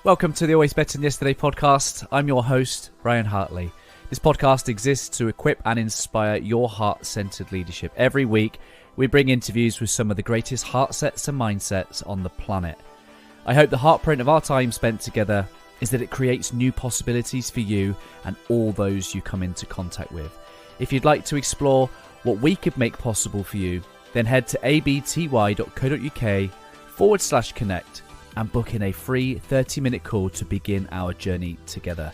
Welcome to the Always Better Than Yesterday podcast. I'm your host, Ryan Hartley. This podcast exists to equip and inspire your heart-centered leadership. Every week, we bring interviews with some of the greatest heart sets and mindsets on the planet. I hope the heartprint of our time spent together is that it creates new possibilities for you and all those you come into contact with. If you'd like to explore what we could make possible for you, then head to abty.co.uk/connect and book in a free 30-minute call to begin our journey together.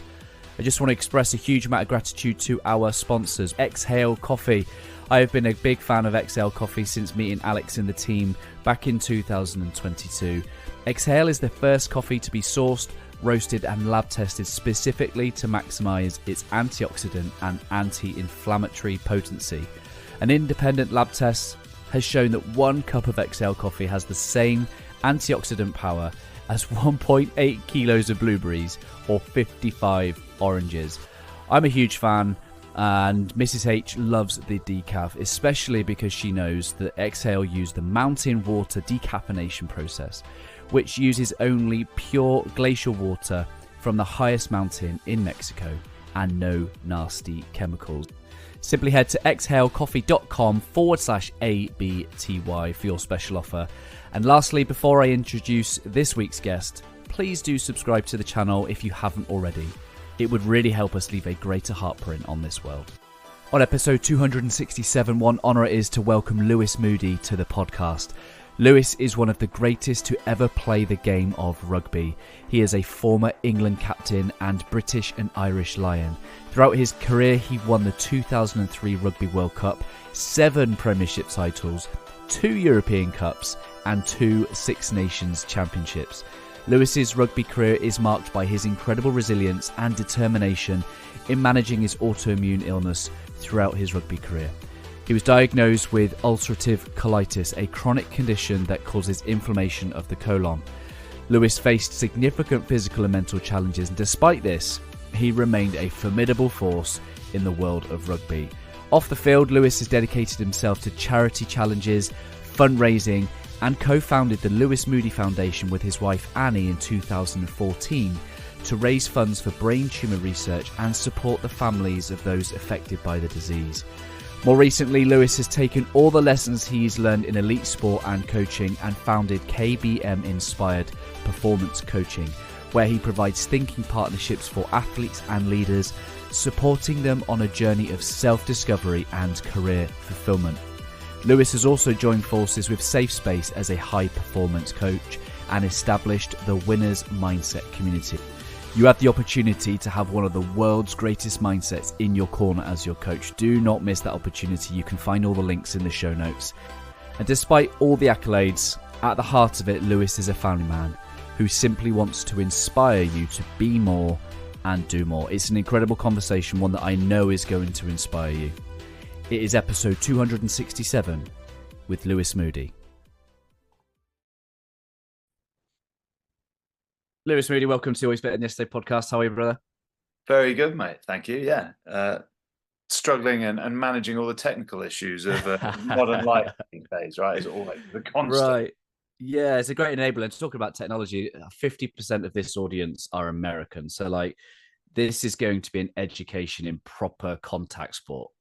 I just want to express a huge amount of gratitude to our sponsors, Exhale Coffee. I have been a big fan of Exhale Coffee since meeting Alex and the team back in 2022. Exhale is the first coffee to be sourced, roasted and lab tested specifically to maximize its antioxidant and anti-inflammatory potency. An independent lab test has shown that 1 cup of Exhale Coffee has the same antioxidant power as 1.8 kilos of blueberries or 55 oranges. I'm a huge fan, and Mrs. H loves the decaf, especially because she knows that Exhale use the mountain water decaffeination process, which uses only pure glacial water from the highest mountain in Mexico and no nasty chemicals. Simply head to exhalecoffee.com/ABTY for your special offer. And lastly, before I introduce this week's guest, please do subscribe to the channel if you haven't already. It would really help us leave a greater heartprint on this world. On episode 267, one honour it is to welcome Lewis Moody to the podcast. Lewis is one of the greatest to ever play the game of rugby. He is a former England captain and British and Irish Lion. Throughout his career, he won the 2003 Rugby World Cup, 7 Premiership titles, 2 European Cups and 2 Six Nations Championships. Lewis's rugby career is marked by his incredible resilience and determination in managing his autoimmune illness throughout his rugby career. He was diagnosed with ulcerative colitis, a chronic condition that causes inflammation of the colon. Lewis faced significant physical and mental challenges, and despite this, he remained a formidable force in the world of rugby. Off the field, Lewis has dedicated himself to charity challenges, fundraising, and co-founded the Lewis Moody Foundation with his wife Annie in 2014 to raise funds for brain tumour research and support the families of those affected by the disease. More recently, Lewis has taken all the lessons he's learned in elite sport and coaching and founded KBM Inspired Performance Coaching, where he provides thinking partnerships for athletes and leaders, supporting them on a journey of self-discovery and career fulfillment. Lewis has also joined forces with Safe Space as a high-performance coach and established the Winner's Mindset community. You have the opportunity to have one of the world's greatest mindsets in your corner as your coach. Do not miss that opportunity. You can find all the links in the show notes. And despite all the accolades, at the heart of it, Lewis is a family man who simply wants to inspire you to be more and do more. It's an incredible conversation, one that I know is going to inspire you. It is episode 267 with Lewis Moody. Lewis Moody, welcome to Always Better Than Yesterday podcast. How are you, brother? Very good, mate. Thank you. Yeah. Struggling and managing all the technical issues of modern life these days, right? Is always the constant. Right. Yeah, it's a great enabler. And to talk about technology, 50% of this audience are American. So, like, this is going to be an education in proper contact sport.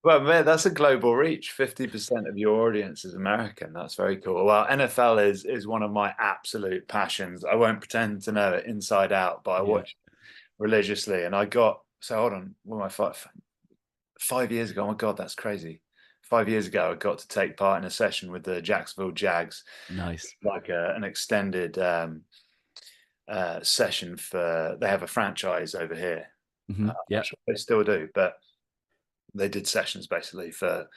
Well, man, that's a global reach. 50% of your audience is American. That's very cool. Well, NFL is one of my absolute passions. I won't pretend to know it inside out, but I watch it religiously. And hold on, what am I, 5 years ago? Oh my God, that's crazy. 5 years ago, I got to take part in a session with the Jacksonville Jags. Nice. Like an extended session they have a franchise over here. Yeah, sure they still do, but they did sessions basically for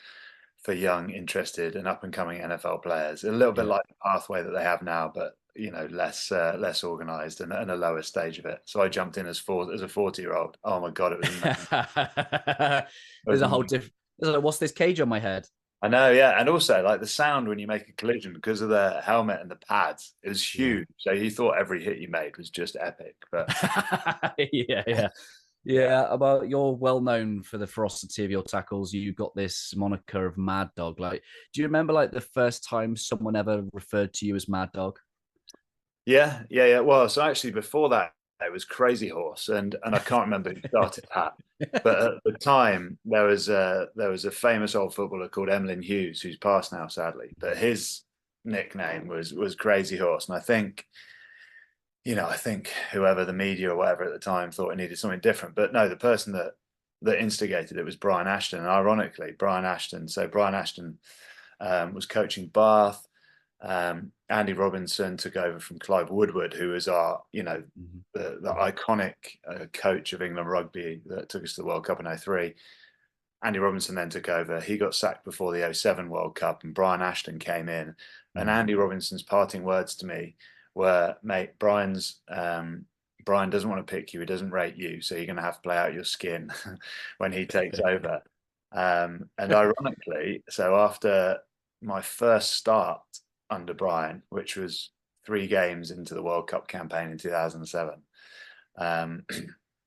young, interested, and up and coming NFL players. A little bit like the pathway that they have now, but less organized and a lower stage of it. So I jumped in as a 40-year-old. Oh my God, it was amazing. There's a whole different. What's this cage on my head? I know, yeah. And also, like, the sound when you make a collision because of the helmet and the pads, it was huge. So you thought every hit you made was just epic. But yeah. Well, you're well known for the ferocity of your tackles. You got this moniker of Mad Dog. Like, do you remember like the first time someone ever referred to you as Mad Dog? Yeah. Well, so actually before that, it was Crazy Horse, and I can't remember who started that. But at the time, there was a famous old footballer called Emlyn Hughes, who's passed now, sadly. But his nickname was Crazy Horse, and I think whoever the media or whatever at the time thought it needed something different. But no, the person that instigated it was Brian Ashton. And ironically, Brian Ashton was coaching Bath. Andy Robinson took over from Clive Woodward, who was the iconic coach of England rugby that took us to the World Cup in '03. Andy Robinson then took over. He got sacked before the '07 World Cup, and Brian Ashton came in. And Andy Robinson's parting words to me were, "Mate, Brian doesn't want to pick you. He doesn't rate you. So you're going to have to play out your skin when he takes over." And ironically, so after my first start under Brian, which was 3 games into the World Cup campaign in 2007,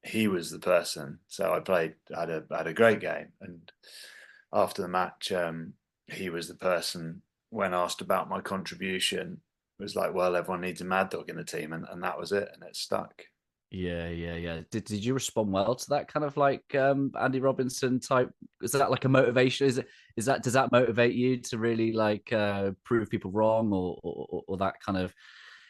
he was the person. So I had a great game, and after the match, he was the person when asked about my contribution. Was like, well, everyone needs a mad dog in the team, and that was it, and it stuck. Yeah. Did you respond well to that kind of like Andy Robinson type? Is that like a motivation? Does that motivate you to really like prove people wrong or that kind of?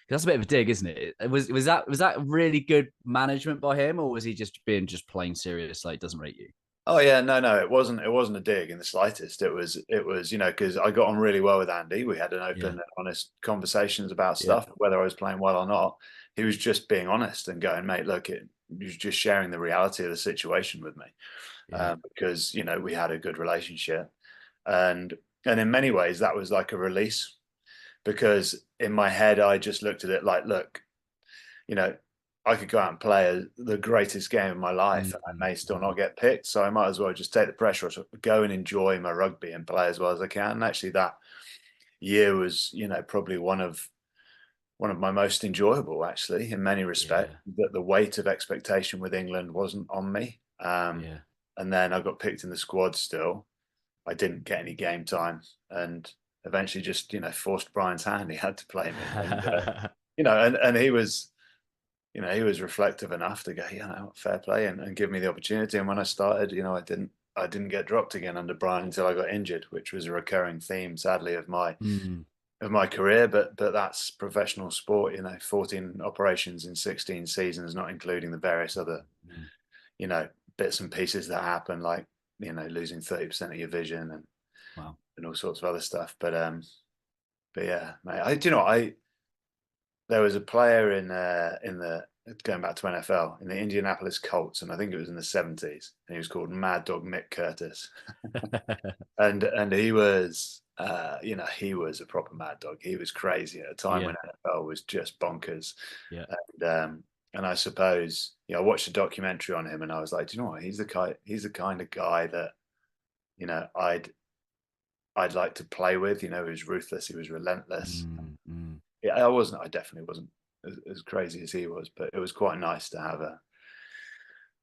That's a bit of a dig, isn't it? Was that really good management by him, or was he just being just plain serious, like doesn't rate you? Oh yeah, no, it wasn't a dig in the slightest. It was, because I got on really well with Andy. We had an open Yeah, and honest conversations about yeah, stuff, whether I was playing well or not. He was just being honest and going, mate, look, he was just sharing the reality of the situation with me, yeah, because we had a good relationship, and in many ways that was like a release, because in my head I just looked at it like, look, you know, I could go out and play the greatest game of my life, and I may still not get picked. So I might as well just take the pressure off, go and enjoy my rugby and play as well as I can. And actually, that year was, probably one of my most enjoyable, actually, in many respects. yeah, That the weight of expectation with England wasn't on me. yeah. And then I got picked in the squad still. I didn't get any game time, and eventually just, forced Brian's hand. He had to play me, and he was reflective enough to go, fair play, and give me the opportunity. And when I started, I didn't get dropped again under Brian until I got injured, which was a recurring theme, sadly, of my Mm, of my career. But that's professional sport, 14 operations in 16 seasons, not including the various other, mm. you know, bits and pieces that happen, like, losing 30% of your vision Wow. and all sorts of other stuff. But yeah, mate, I there was a player in the going back to NFL in the Indianapolis Colts, and I think it was in the '70s. And he was called Mad Dog Mick Curtis, and he was a proper mad dog. He was crazy at a time Yeah, when NFL was just bonkers. yeah, And I suppose, I watched a documentary on him, and I was like, do you know what? He's the kind of guy that you know I'd like to play with. He was ruthless. He was relentless. mm, mm. Yeah, I definitely wasn't as crazy as he was, but it was quite nice to have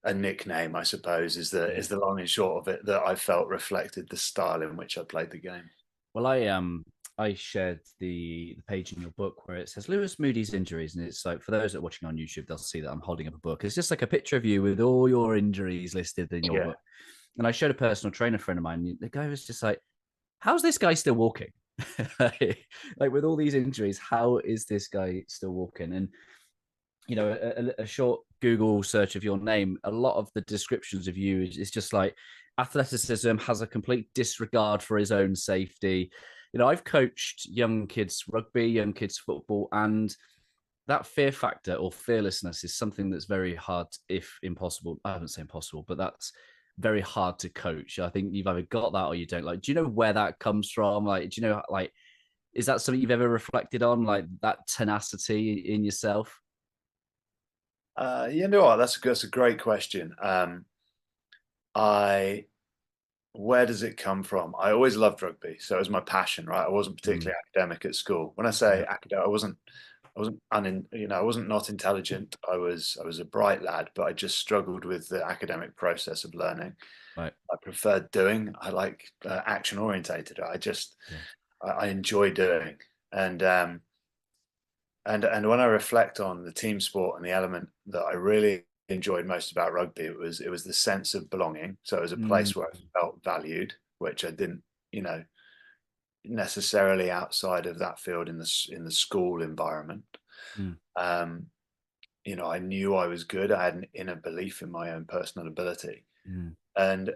a nickname, I suppose, is the Yeah. is the long and short of it, that I felt reflected the style in which I played the game. Well, I shared the page in your book where it says Lewis Moody's injuries, and it's like for those that are watching on YouTube, they'll see that I'm holding up a book. It's just like a picture of you with all your injuries listed in your Yeah. book. And I showed a personal trainer friend of mine. The guy was just like, "How's this guy still walking? Like with all these injuries, how is this guy still walking?" And a short Google search of your name, a lot of the descriptions of you is just like athleticism, has a complete disregard for his own safety. I've coached young kids rugby, young kids football, and that fear factor or fearlessness is something that's very hard, if impossible. I haven't say impossible, but that's very hard to coach. I think you've either got that or you don't. Like, do you know where that comes from? Like, do you know, like, is that something you've ever reflected on, like that tenacity in yourself? You know what? That's a great question. I Where does it come from? I always loved rugby, so it was my passion, right? I wasn't Mm, particularly academic at school. When I say yeah, academic, I wasn't not intelligent. I was a bright lad, but I just struggled with the academic process of learning. right. I preferred doing. I like action orientated. Yeah. I enjoy doing, and and when I reflect on the team sport and the element that I really enjoyed most about rugby, it was the sense of belonging. So it was a Mm, place where I felt valued, which I didn't, necessarily outside of that field in the school environment. mm, Um, I knew I was good. I had an inner belief in my own personal ability, mm, and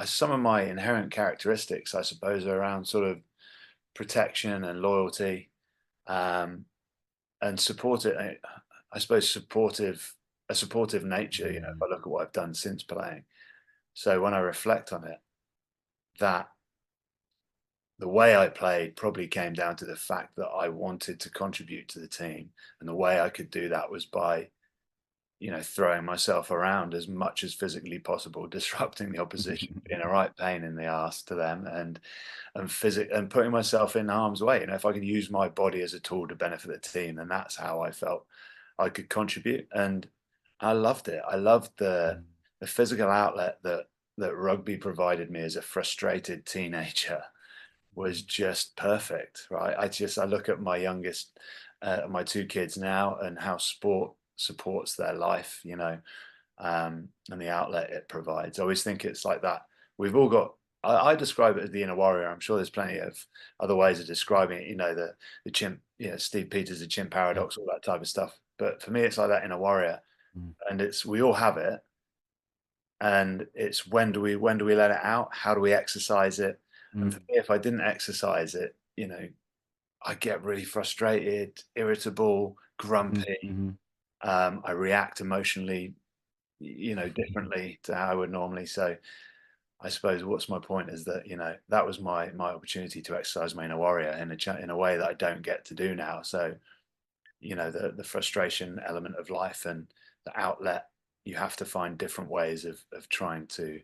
some of my inherent characteristics, I suppose, are around sort of protection and loyalty, um, and I suppose a supportive nature. If mm, I look at what I've done since playing, so when I reflect on it, that the way I played probably came down to the fact that I wanted to contribute to the team, and the way I could do that was by throwing myself around as much as physically possible, disrupting the opposition, being a right pain in the ass to them, and putting myself in harm's way. If I could use my body as a tool to benefit the team, then that's how I felt I could contribute. And I loved it. I loved the mm, physical outlet that rugby provided me as a frustrated teenager was just perfect, right? I look at my youngest, my two kids now, and how sport supports their life, and the outlet it provides. I always think it's like that. We've all got. I describe it as the inner warrior. I'm sure there's plenty of other ways of describing it. The chimp, Steve Peters, the chimp yeah, paradox, all that type of stuff. But for me, it's like that inner warrior, mm, and it's we all have it, and it's when do we let it out? How do we exercise it? And for mm, me, if I didn't exercise it, I get really frustrated, irritable, mhm, grumpy. mhm. I react emotionally, differently to how I would normally. So I suppose what's my point is that that was my opportunity to exercise my inner warrior in a way that I don't get to do now. So the frustration element of life and the outlet, you have to find different ways of trying to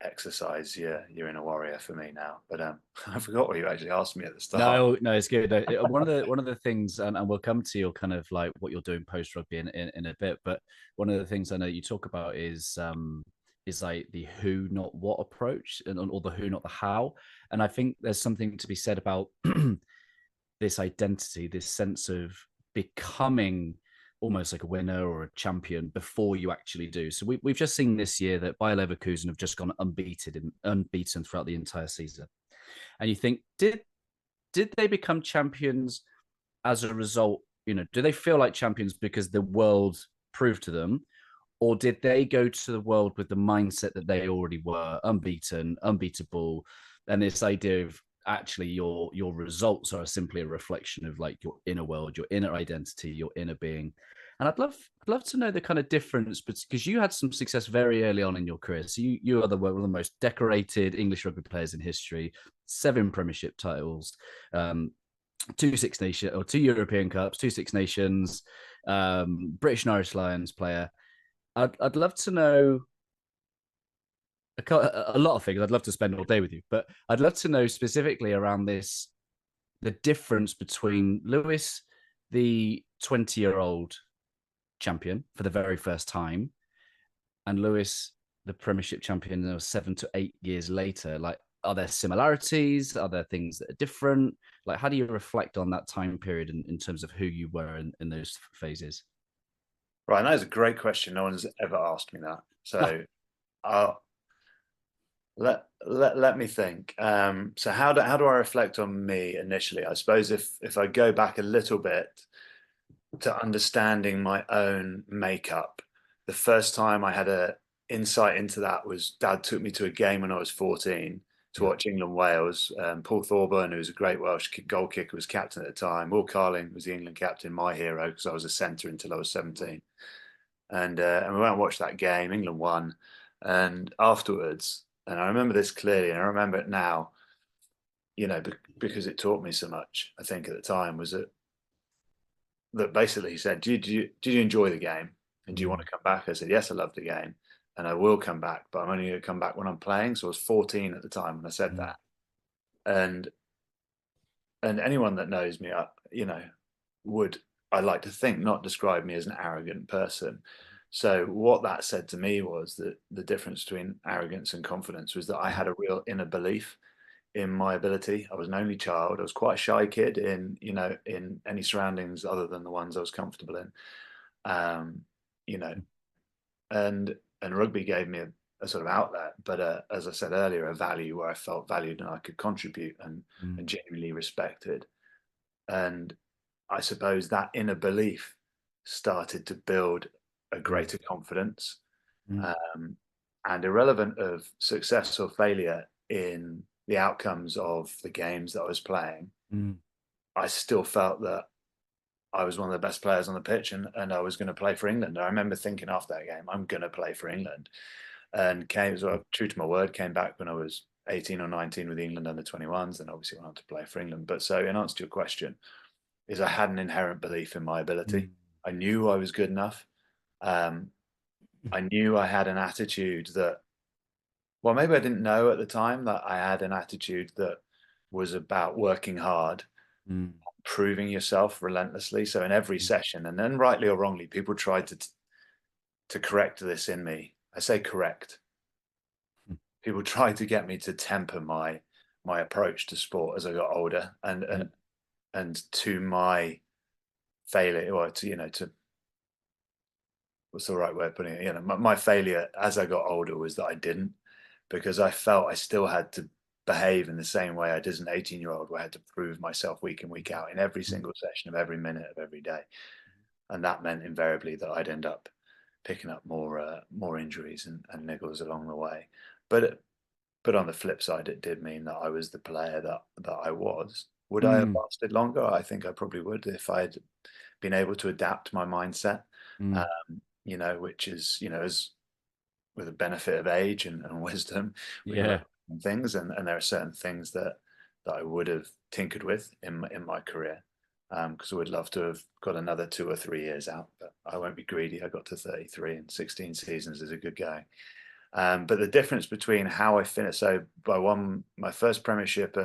exercise your inner warrior for me now. But I forgot what you actually asked me at the start. No, no, it's good. One of the things, and we'll come to your kind of like what you're doing post rugby in a bit. But one of the things I know you talk about is like the who not what approach, or the who not the how. And I think there's something to be said about this identity, this sense of becoming almost like a winner or a champion before you actually do. So we've just seen this year that Bayer Leverkusen have just gone unbeaten throughout the entire season. And you think, did they become champions as a result? Do they feel like champions because the world proved to them, or did they go to the world with the mindset that they already were unbeaten, unbeatable, and this idea of actually your results are simply a reflection of like your inner world, your inner identity, your inner being? And I'd love to know the kind of difference, because you had some success very early on in your career. So you are one of the most decorated English rugby players in history, 7 Premiership titles, um, 2 European Cups, 2 Six Nations, British and Irish Lions player. I'd love to know a lot of things. I'd love to spend all day with you, but I'd love to know specifically around this, the difference between Lewis, the 20-year-old champion for the very first time, and Lewis, the Premiership champion, 7 to 8 years later. Like, are there similarities? Are there things that are different? Like, how do you reflect on that time period in terms of who you were in those phases? Right, and that is a great question. No one's ever asked me that. Ah, So I'll let me think. So how do I reflect on me initially? I suppose if I go back a little bit to understanding my own makeup, the first time I had a insight into that was Dad took me to a game when I was 14 to yeah. watch England Wales. Paul Thorburn, who was a great Welsh goal kicker, was captain at the time. Will Carling was the England captain, my hero, because I was a centre until I was 17. And we went and watched that game. England won, and afterwards, and I remember this clearly, and I remember it now. Because it taught me so much. I think at the time was that basically he said, "Did you enjoy the game, and do you want Mm, to come back?" I said, "Yes, I loved the game, and I will come back, but I'm only going to come back when I'm playing." So I was 14 at the time when I said mm, that, and anyone that knows me, would, I like to think, not describe me as an arrogant person. So what that said to me was that the difference between arrogance and confidence was that I had a real inner belief in my ability. I was an only child. I was quite a shy kid in, in any surroundings other than the ones I was comfortable in. Um, you know, and rugby gave me a sort of outlet, but as I said earlier, a value where I felt valued and I could contribute and genuinely respected. And I suppose that inner belief started to build a greater confidence. Um, and irrelevant of success or failure in the outcomes of the games that I was playing, I still felt that I was one of the best players on the pitch, and I was going to play for England. I remember thinking after that game, I'm going to play for England, and came sort of true to my word. Came back when I was 18 or 19 with England under 21s, and obviously went on to play for England. But so, in answer to your question, is I had an inherent belief in my ability. I knew I was good enough. I knew I had an attitude that, well, maybe I didn't know at the time that I had an attitude that was about working hard, proving yourself relentlessly. So in every session, and then rightly or wrongly, people tried to correct this in me. I say correct. People tried to get me to temper my approach to sport as I got older, and to my failure, or to what's the right way of putting it? My failure as I got older was that I didn't, because I felt I still had to behave in the same way I did as an 18-year-old, where I had to prove myself week in, week out in every single session of every minute of every day. And that meant invariably that I'd end up picking up more injuries and niggles along the way. But on the flip side, it did mean that I was the player that I was. Would I have lasted longer? I think I probably would, if I'd been able to adapt my mindset, which is, as with the benefit of age and wisdom, we learn things, and there are certain things that I would have tinkered with in my career, because I would love to have got another 2 or 3 years out, but I won't be greedy. I got to 33, and 16 seasons is a good going. But the difference between how I finished, so I won my first premiership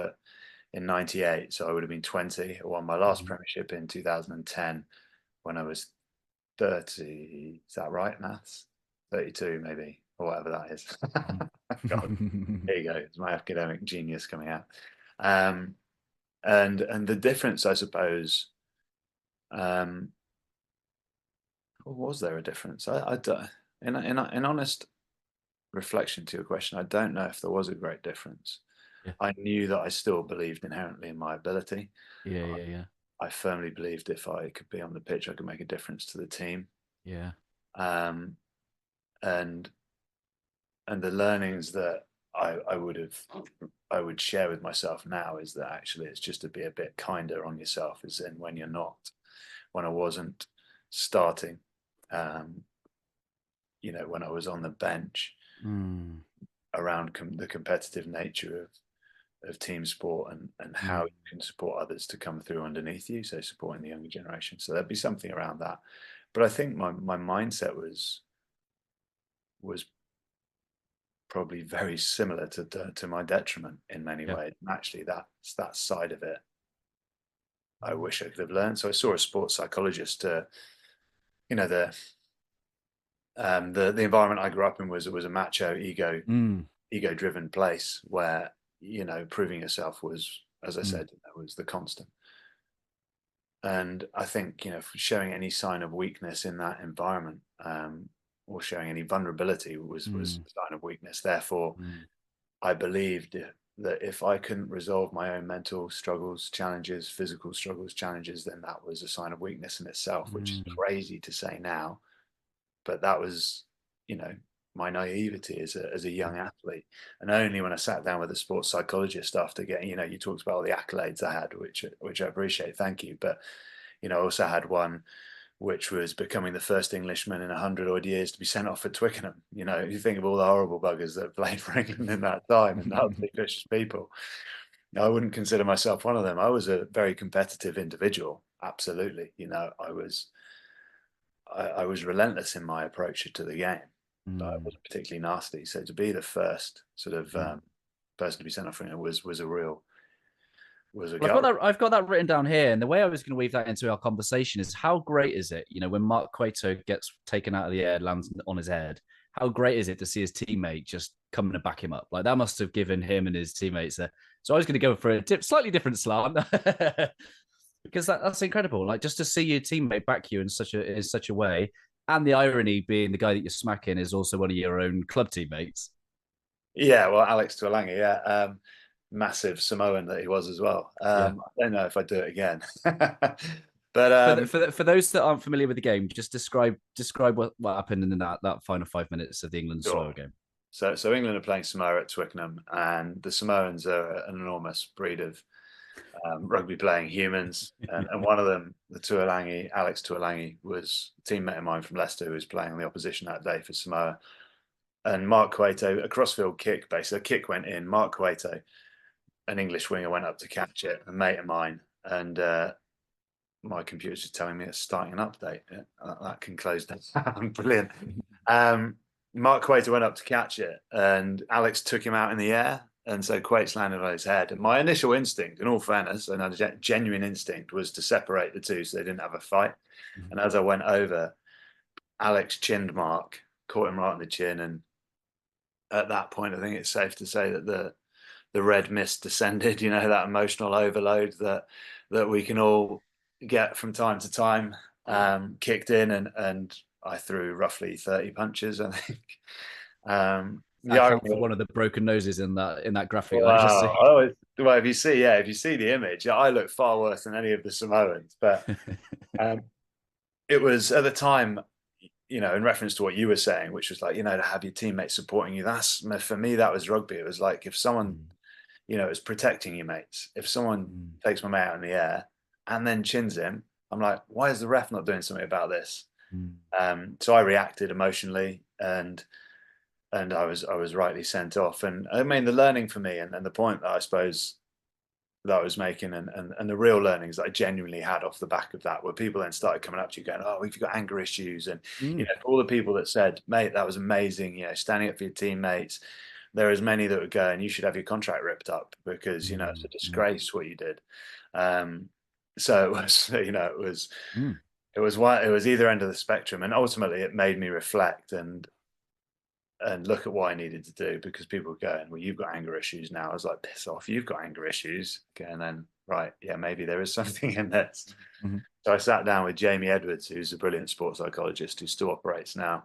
in '98, so I would have been 20. I won my last premiership in 2010 when I was 30. Is that right, maths? 32 maybe, or whatever that is. God, there you go. It's my academic genius coming out. And the difference, I suppose, was there a difference? In honest reflection to your question, I don't know if there was a great difference. I knew that I still believed inherently in my ability. I firmly believed if I could be on the pitch, I could make a difference to the team. And the learnings that I would share with myself now is that actually it's just to be a bit kinder on yourself, as in when I wasn't starting, when I was on the bench, around the competitive nature of team sport, and how you can support others to come through underneath you, so supporting the younger generation. So there'd be something around that. But I think my mindset was probably very similar to my detriment in many ways. And actually that's that side of it I wish I could have learned. So I saw a sports psychologist. The environment I grew up in was a macho, ego driven place where proving yourself was, as I said, was the constant. And I think showing any sign of weakness in that environment, or showing any vulnerability was a sign of weakness. Therefore, I believed that if I couldn't resolve my own mental struggles, challenges, physical struggles, challenges, then that was a sign of weakness in itself, which is crazy to say now. But that was, my naivety as a young athlete. And only when I sat down with a sports psychologist after getting, you talked about all the accolades I had, which I appreciate, thank you. But, I also had one which was becoming the first Englishman in 100 odd years to be sent off for Twickenham. If you think of all the horrible buggers that played for England in that time, and utterly vicious people, I wouldn't consider myself one of them. I was a very competitive individual, absolutely. I was relentless in my approach to the game, but I wasn't particularly nasty. So to be the first sort of person to be sent off for England was a real. I've got that written down here, and the way I was going to weave that into our conversation is how great is it, when Mark Cueto gets taken out of the air, lands on his head, how great is it to see his teammate just coming to back him up? Like that must have given him and his teammates a. So I was going to go for a slightly different slant because that's incredible. Like just to see your teammate back you in such a way, and the irony being the guy that you're smacking is also one of your own club teammates. Yeah, well, Alex Tuolangi, yeah, massive Samoan that he was as well. Yeah. I don't know if I'd do it again, but For those that aren't familiar with the game, just describe what happened in that final 5 minutes of the England sure. Samoa game. So England are playing Samoa at Twickenham, and the Samoans are an enormous breed of rugby playing humans, and one of them, Alex Tuolangi, was a teammate of mine from Leicester who was playing on the opposition that day for Samoa. And Mark Cueto, a crossfield kick, basically, a kick went in. Mark Cueto, an English winger, went up to catch it, a mate of mine, and my computer's just telling me it's starting an update. That can close down. Brilliant. Mark Cueto went up to catch it, and Alex took him out in the air, and so Quates landed on his head. And my initial instinct, in all fairness, and a genuine instinct, was to separate the two so they didn't have a fight. Mm-hmm. And as I went over, Alex chinned Mark, caught him right on the chin, and at that point, I think it's safe to say that the red mist descended. You know, that emotional overload that we can all get from time to time kicked in, and I threw roughly 30 punches, I think. Yeah, for one of the broken noses in that graphic. Wow. Well, if you see the image, I look far worse than any of the Samoans. But it was at the time, you know, in reference to what you were saying, which was like, you know, to have your teammates supporting you. That's, for me, that was rugby. It was like if someone, you know, is protecting your mates. If someone takes my mate out in the air and then chins him, I'm like, why is the ref not doing something about this? So I reacted emotionally, and I was rightly sent off. And I mean, the learning for me, and the point that I suppose that I was making, and the real learnings that I genuinely had off the back of that, were people then started coming up to you going, oh, we've got anger issues. And you know, for all the people that said, mate, that was amazing, you know, standing up for your teammates, there are as many that would go, and you should have your contract ripped up because, you know, it's a disgrace what you did. So it was, you know, it was either end of the spectrum, and ultimately it made me reflect and look at what I needed to do, because people were going, well, you've got anger issues now. I was like, piss off, you've got anger issues. Okay, and then, right, yeah, maybe there is something in this. So I sat down with Jamie Edwards, who's a brilliant sports psychologist who still operates now.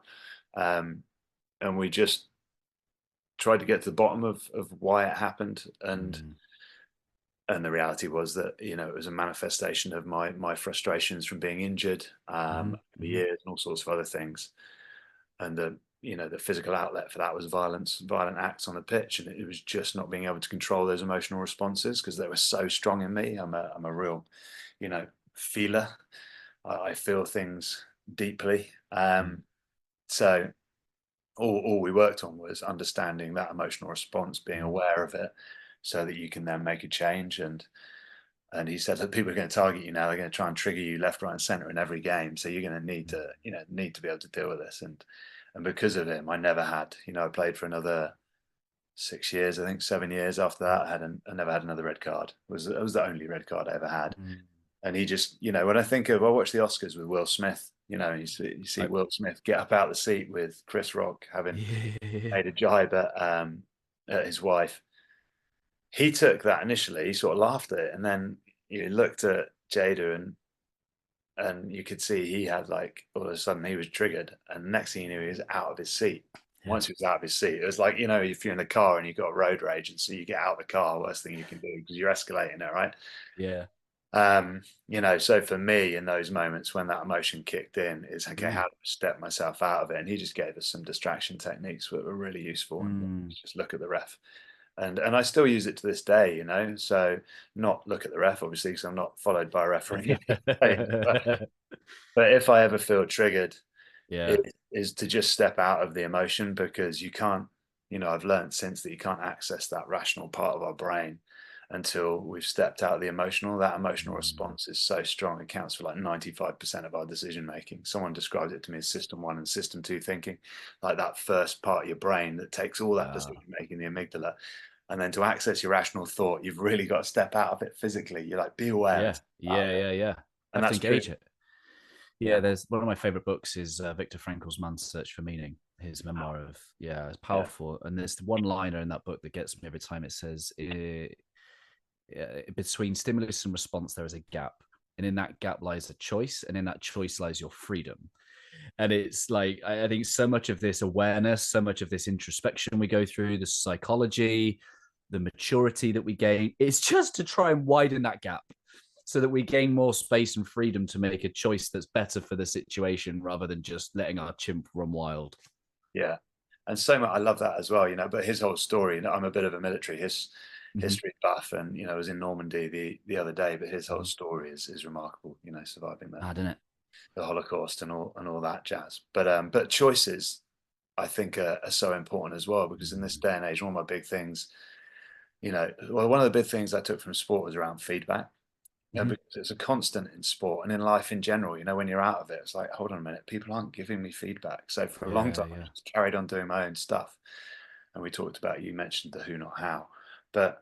And we just tried to get to the bottom of why it happened. And the reality was that, you know, it was a manifestation of my frustrations from being injured for years, and all sorts of other things. And the physical outlet for that was violent acts on the pitch, and it was just not being able to control those emotional responses because they were so strong in me. I'm a real, you know, feeler. I feel things deeply. So all we worked on was understanding that emotional response, being aware of it, so that you can then make a change. And he said that people are going to target you now. They're going to try and trigger you left, right, and center in every game. So you're going to need to be able to deal with this. And because of him, I never had, you know, I played for another 6 years, I think 7 years after that. I never had another red card. It was the only red card I ever had. And he just, you know, when I watch the Oscars with Will Smith, you know, you see Will Smith get up out of the seat with Chris Rock having made a jibe at his wife. He took that initially, he sort of laughed at it, and then you looked at Jada, and you could see he had, like, all of a sudden he was triggered, and the next thing you knew, he was out of his seat. Once he was out of his seat, it was like, you know, if you're in the car and you've got road rage, and so you get out of the car, worst thing you can do because you're escalating it, right? Yeah. You know, so for me, in those moments when that emotion kicked in, is okay, how do I step myself out of it? And he just gave us some distraction techniques that were really useful. And just look at the ref. And I still use it to this day, you know. So not look at the ref, obviously, because I'm not followed by a referee. but if I ever feel triggered, it is to just step out of the emotion, because you can't, you know, I've learned since that you can't access that rational part of our brain until we've stepped out of the emotional. That emotional response is so strong, it counts for like 95% of our decision making. Someone described it to me as system 1 and system 2 thinking, like that first part of your brain that takes all that decision making, the amygdala. And then to access your rational thought, you've really got to step out of it physically. You're like, be aware. Yeah. And that's engage it. Yeah, there's one of my favorite books is Viktor Frankl's Man's Search for Meaning. his memoir of, yeah, it's Yeah, powerful. And there's one liner in that book that gets me every time. It says, between stimulus and response, there is a gap. And in that gap lies a choice. And in that choice lies your freedom. And it's like, I think so much of this awareness, so much of this introspection we go through, the psychology, the maturity that we gain, it's just to try and widen that gap so that we gain more space and freedom to make a choice that's better for the situation rather than just letting our chimp run wild. yeah. And so much, I love that as well, but his whole story, I'm a bit of a military Mm-hmm. history buff, and I was in Normandy the other day, but his whole Mm-hmm. story is remarkable, surviving Hard, isn't it? the Holocaust and all that jazz. But choices, I think, are so important as well, because in this day and age, one of my big things, well, one of the big things I took from sport was around feedback. Mm-hmm. Because it's a constant in sport and in life in general. When you're out of it, it's like, hold on a minute, people aren't giving me feedback. So for a long Yeah, time, I yeah. just carried on doing my own stuff. And we talked about, you mentioned the who, not how, but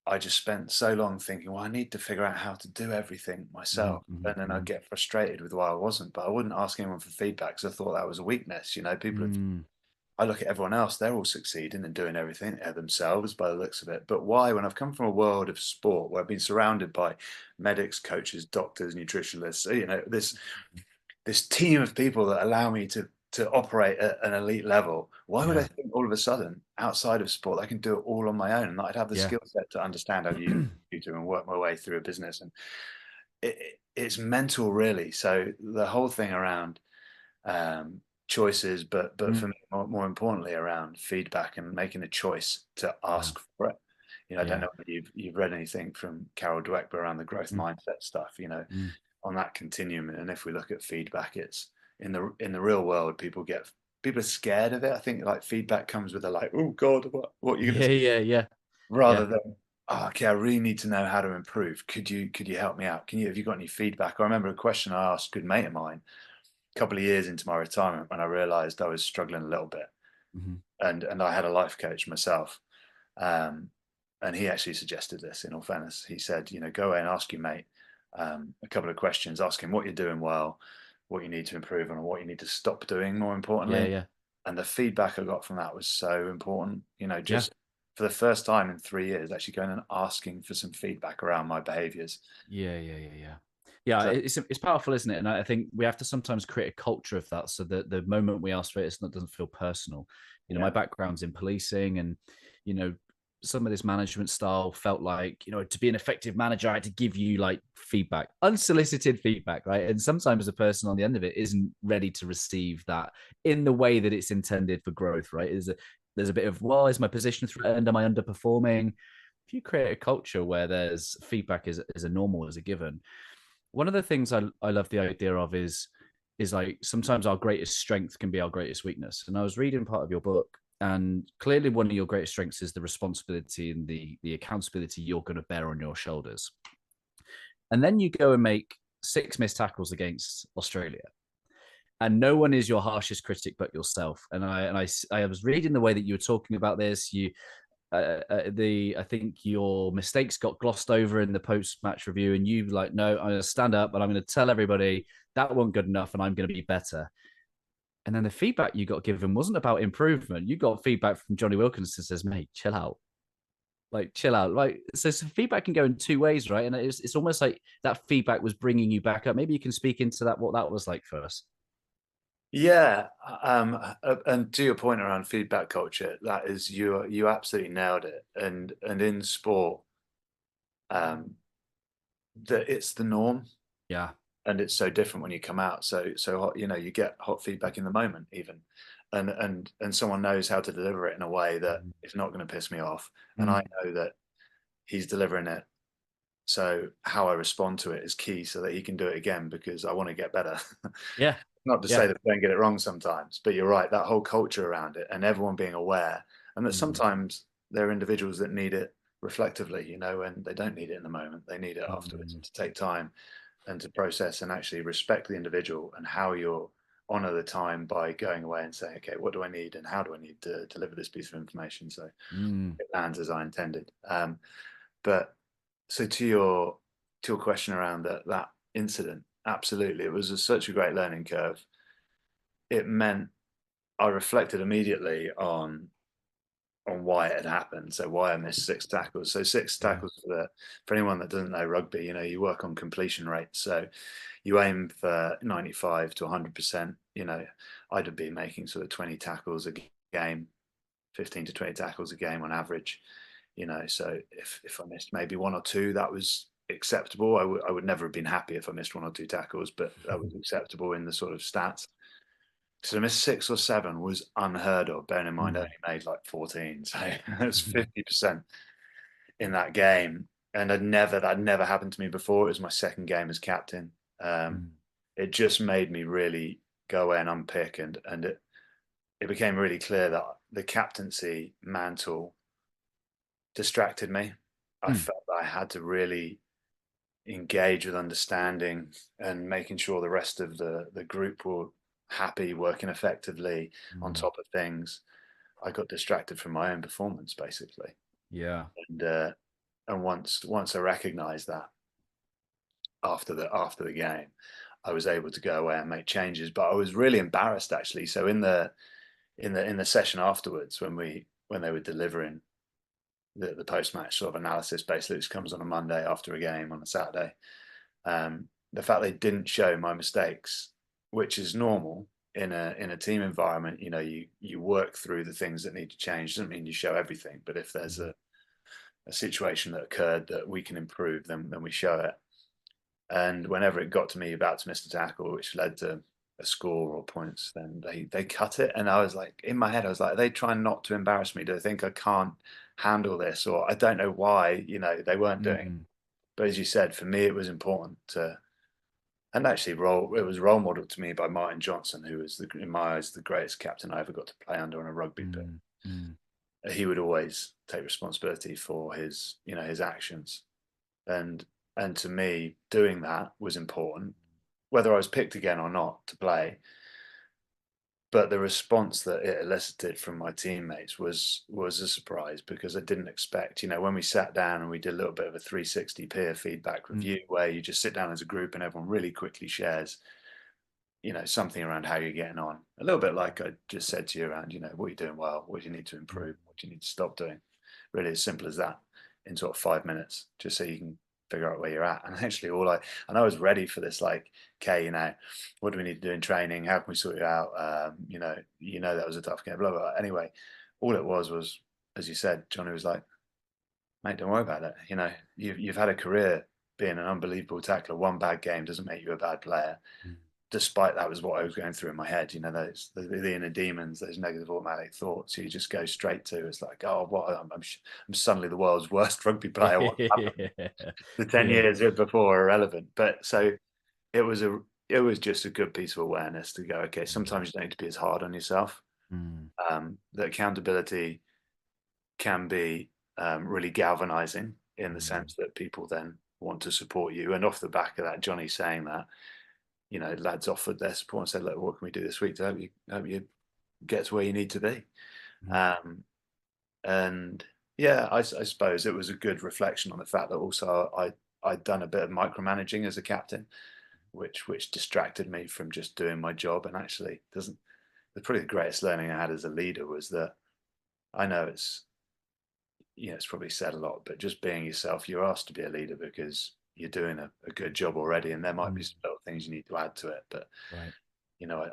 I just spent so long thinking, well, I need to figure out how to do everything Mm-hmm, myself. mm-hmm, And then I'd mm-hmm. get frustrated with why I wasn't, but I wouldn't ask anyone for feedback because I thought that was a weakness. People have, Mm. I look at everyone else, they're all succeeding and doing everything themselves by the looks of it. But why, when I've come from a world of sport where I've been surrounded by medics, coaches, doctors, nutritionists, this team of people that allow me to operate at an elite level, why would I Yeah, think all of a sudden outside of sport I can do it all on my own and that I'd have the yeah. skill set to understand how to use a computer and work my way through a business? And it's mental, really. So the whole thing around um, choices, but Mm. for me, more importantly, around feedback and making a choice to Yeah, ask for it. I don't yeah. know if you've read anything from Carol Dweck around the growth Mm, mindset stuff. mm. On that continuum. And if we look at feedback, it's in the real world, people are scared of it. I think like feedback comes with a like, oh God, what are you gonna Yeah, say? yeah, yeah, Rather yeah. than, oh, okay, I really need to know how to improve. Could you help me out? Have you got any feedback? I remember a question I asked a good mate of mine a couple of years into my retirement when I realized I was struggling a little bit. Mm-hmm. And I had a life coach myself. Um, and he actually suggested this, in all fairness. He said, go away and ask your mate a couple of questions, ask him what you're doing well, what you need to improve on, and what you need to stop doing, more Yeah, importantly. yeah, And the feedback I got from that was so important, yeah. just for the first time in 3 years, actually going and asking for some feedback around my behaviors. Yeah, yeah, yeah, yeah. Yeah, So, it's powerful, isn't it? And I think we have to sometimes create a culture of that, so that the moment we ask for it, doesn't feel personal. My yeah, background's in policing, and you know, some of this management style felt like, to be an effective manager, I had to give you like feedback, unsolicited feedback, right? And sometimes the person on the end of it isn't ready to receive that in the way that it's intended for growth, right? There's a bit of, well, is my position threatened? Am I underperforming? If you create a culture where there's feedback is a normal, as a given, one of the things I love the idea of is like sometimes our greatest strength can be our greatest weakness. And I was reading part of your book, and clearly one of your greatest strengths is the responsibility and the accountability you're going to bear on your shoulders. And then you go and make 6 missed tackles against Australia, and no one is your harshest critic but yourself. And I was reading the way that you were talking about this. I think your mistakes got glossed over in the post match review, and you like, no, I'm going to stand up and I'm going to tell everybody that wasn't good enough, and I'm going to be better. And then the feedback you got given wasn't about improvement. You got feedback from Johnny Wilkinson says, mate, chill out. Like, chill out. Like, so feedback can go in two ways, right? And it's almost like that feedback was bringing you back up. Maybe you can speak into that, what that was like first. yeah. And to your point around feedback culture, that is, you absolutely nailed it. And in sport, um, that it's the norm. Yeah. And it's so different when you come out. So hot, you get hot feedback in the moment even, and someone knows how to deliver it in a way that is not going to piss me off, and I Mm. know that he's delivering it. So how I respond to it is key, so that he can do it again, because I want to get better. Yeah. Not to Yeah. say that we don't get it wrong sometimes, but you're right. That whole culture around it and everyone being aware, and that Mm. sometimes there are individuals that need it reflectively, and they don't need it in the moment. They need it afterwards, Mm. to take time and to process and actually respect the individual and how you'll honor the time by going away and saying, okay, what do I need and how do I need to deliver this piece of information so Mm. it lands as I intended. But so to your question around that incident, absolutely, it was such a great learning curve. It meant I reflected immediately on why it had happened. So why I missed 6 tackles. So six tackles for anyone that doesn't know rugby, you work on completion rate. So you aim for 95 to 100%. I'd be making sort of 20 tackles a game, 15 to 20 tackles a game on average. So if I missed maybe one or two, that was acceptable. I would never have been happy if I missed one or two tackles, but that was acceptable in the sort of stats. So to miss 6 or 7 was unheard of, bearing in mind I only made like 14. So that's 50% in that game. And that never happened to me before. It was my second game as captain. It just made me really go away and unpick, and it became really clear that the captaincy mantle distracted me. I felt that I had to really engage with understanding and making sure the rest of the group were happy, working effectively on top of things. I got distracted from my own performance, basically. Yeah. And once I recognized that after the game, I was able to go away and make changes. But I was really embarrassed, actually. So in the session afterwards, when they were delivering the post-match sort of analysis, basically, which comes on a Monday after a game on a Saturday, the fact they didn't show my mistakes, which is normal in a team environment. You work through the things that need to change. Doesn't mean you show everything, but if there's a situation that occurred that we can improve, then we show it. And whenever it got to me about to miss a tackle, which led to a score or points, then they cut it. And I was like, in my head, I was like, are they trying not to embarrass me? Do they think I can't handle this? Or I don't know why, they weren't doing. But as you said, for me, it was important to, and actually it was role modeled to me by Martin Johnson, who was, in my eyes, the greatest captain I ever got to play under on a rugby pitch. He would always take responsibility for his actions. And to me, doing that was important, whether I was picked again or not to play. But the response that it elicited from my teammates was a surprise, because I didn't expect, when we sat down and we did a little bit of a 360 peer feedback review, where you just sit down as a group and everyone really quickly shares, something around how you're getting on. A little bit like I just said to you around, what you're doing well, what you need to improve, what you need to stop doing. Really as simple as that, in sort of 5 minutes, just so you can figure out where you're at. And actually I was ready for this, like, okay, what do we need to do in training? How can we sort it out? That was a tough game, blah, blah, blah. Anyway, all it was, as you said, Johnny was like, mate, don't worry about it. You've had a career being an unbelievable tackler. One bad game doesn't make you a bad player. Despite that was what I was going through in my head, those the inner demons, those negative automatic thoughts. You just go straight to, it's like, oh, what? I'm suddenly the world's worst rugby player. What happened? The 10 years before are irrelevant. But so it was just a good piece of awareness to go, okay, sometimes you don't need to be as hard on yourself. The accountability can be really galvanizing, in the sense that people then want to support you. And off the back of that, Johnny saying that, lads offered their support and said, look, what can we do this week to help you get to where you need to be? And yeah, I suppose it was a good reflection on the fact that also I'd done a bit of micromanaging as a captain, which distracted me from just doing my job. And actually probably the greatest learning I had as a leader was that, I know it's probably said a lot, but just being yourself, you're asked to be a leader because you're doing a good job already, and there might be some little things you need to add to it. But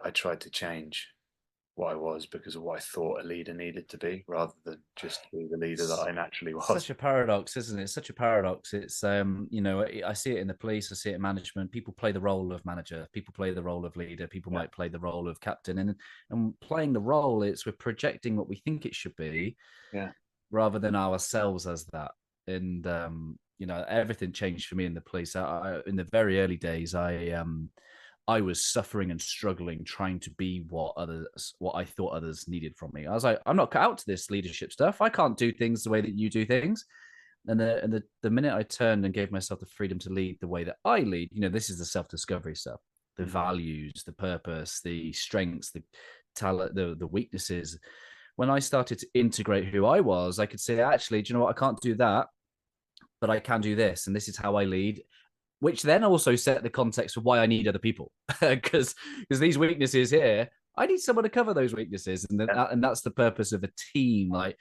I tried to change what I was because of what I thought a leader needed to be, rather than just be the leader that I naturally was. Such a paradox, isn't it? Such a paradox. It's I see it in the police, I see it in management. People play the role of manager, people play the role of leader, people might play the role of captain, and playing the role, we're projecting what we think it should be, rather than ourselves as that. And everything changed for me in the police. In the very early days, I was suffering and struggling, trying to be what I thought others needed from me. I was like, I'm not cut out to this leadership stuff. I can't do things the way that you do things. And the minute I turned and gave myself the freedom to lead the way that I lead, this is the self-discovery stuff, the values, the purpose, the strengths, the talent, the weaknesses. When I started to integrate who I was, I could say, actually, do you know what? I can't do that, but I can do this. And this is how I lead. Which then also set the context for why I need other people, because these weaknesses here, I need someone to cover those weaknesses, and that's the purpose of a team. Like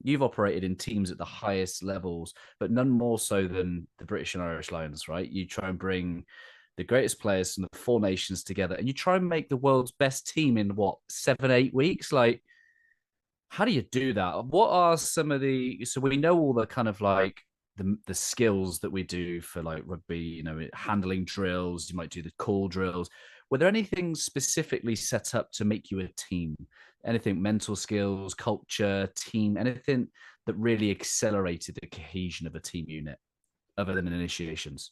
you've operated in teams at the highest levels, but none more so than the British and Irish Lions, right? You try and bring the greatest players from the four nations together, and you try and make the world's best team in what 7-8 weeks. Like, how do you do that? What are some of the? So we know all the kind of like the skills that we do for like rugby, handling drills. You might do the call drills. Were there anything specifically set up to make you a team? Anything mental skills, culture, team, anything that really accelerated the cohesion of a team unit, other than initiations?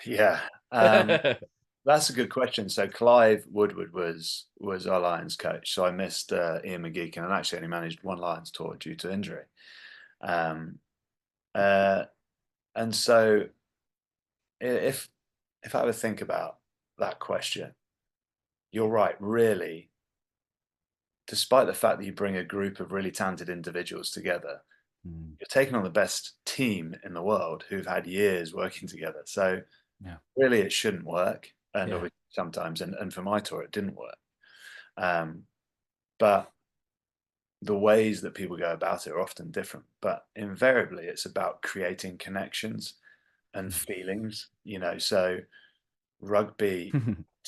Yeah, that's a good question. So Clive Woodward was our Lions coach. So I missed Ian McGeechan, and actually only managed one Lions tour due to injury. Um, and so if I ever think about that question, you're right. Really, despite the fact that you bring a group of really talented individuals together, you're taking on the best team in the world who've had years working together. So really, it shouldn't work. And obviously sometimes, and for my tour, it didn't work. But the ways that people go about it are often different. But invariably, it's about creating connections and feelings. So rugby,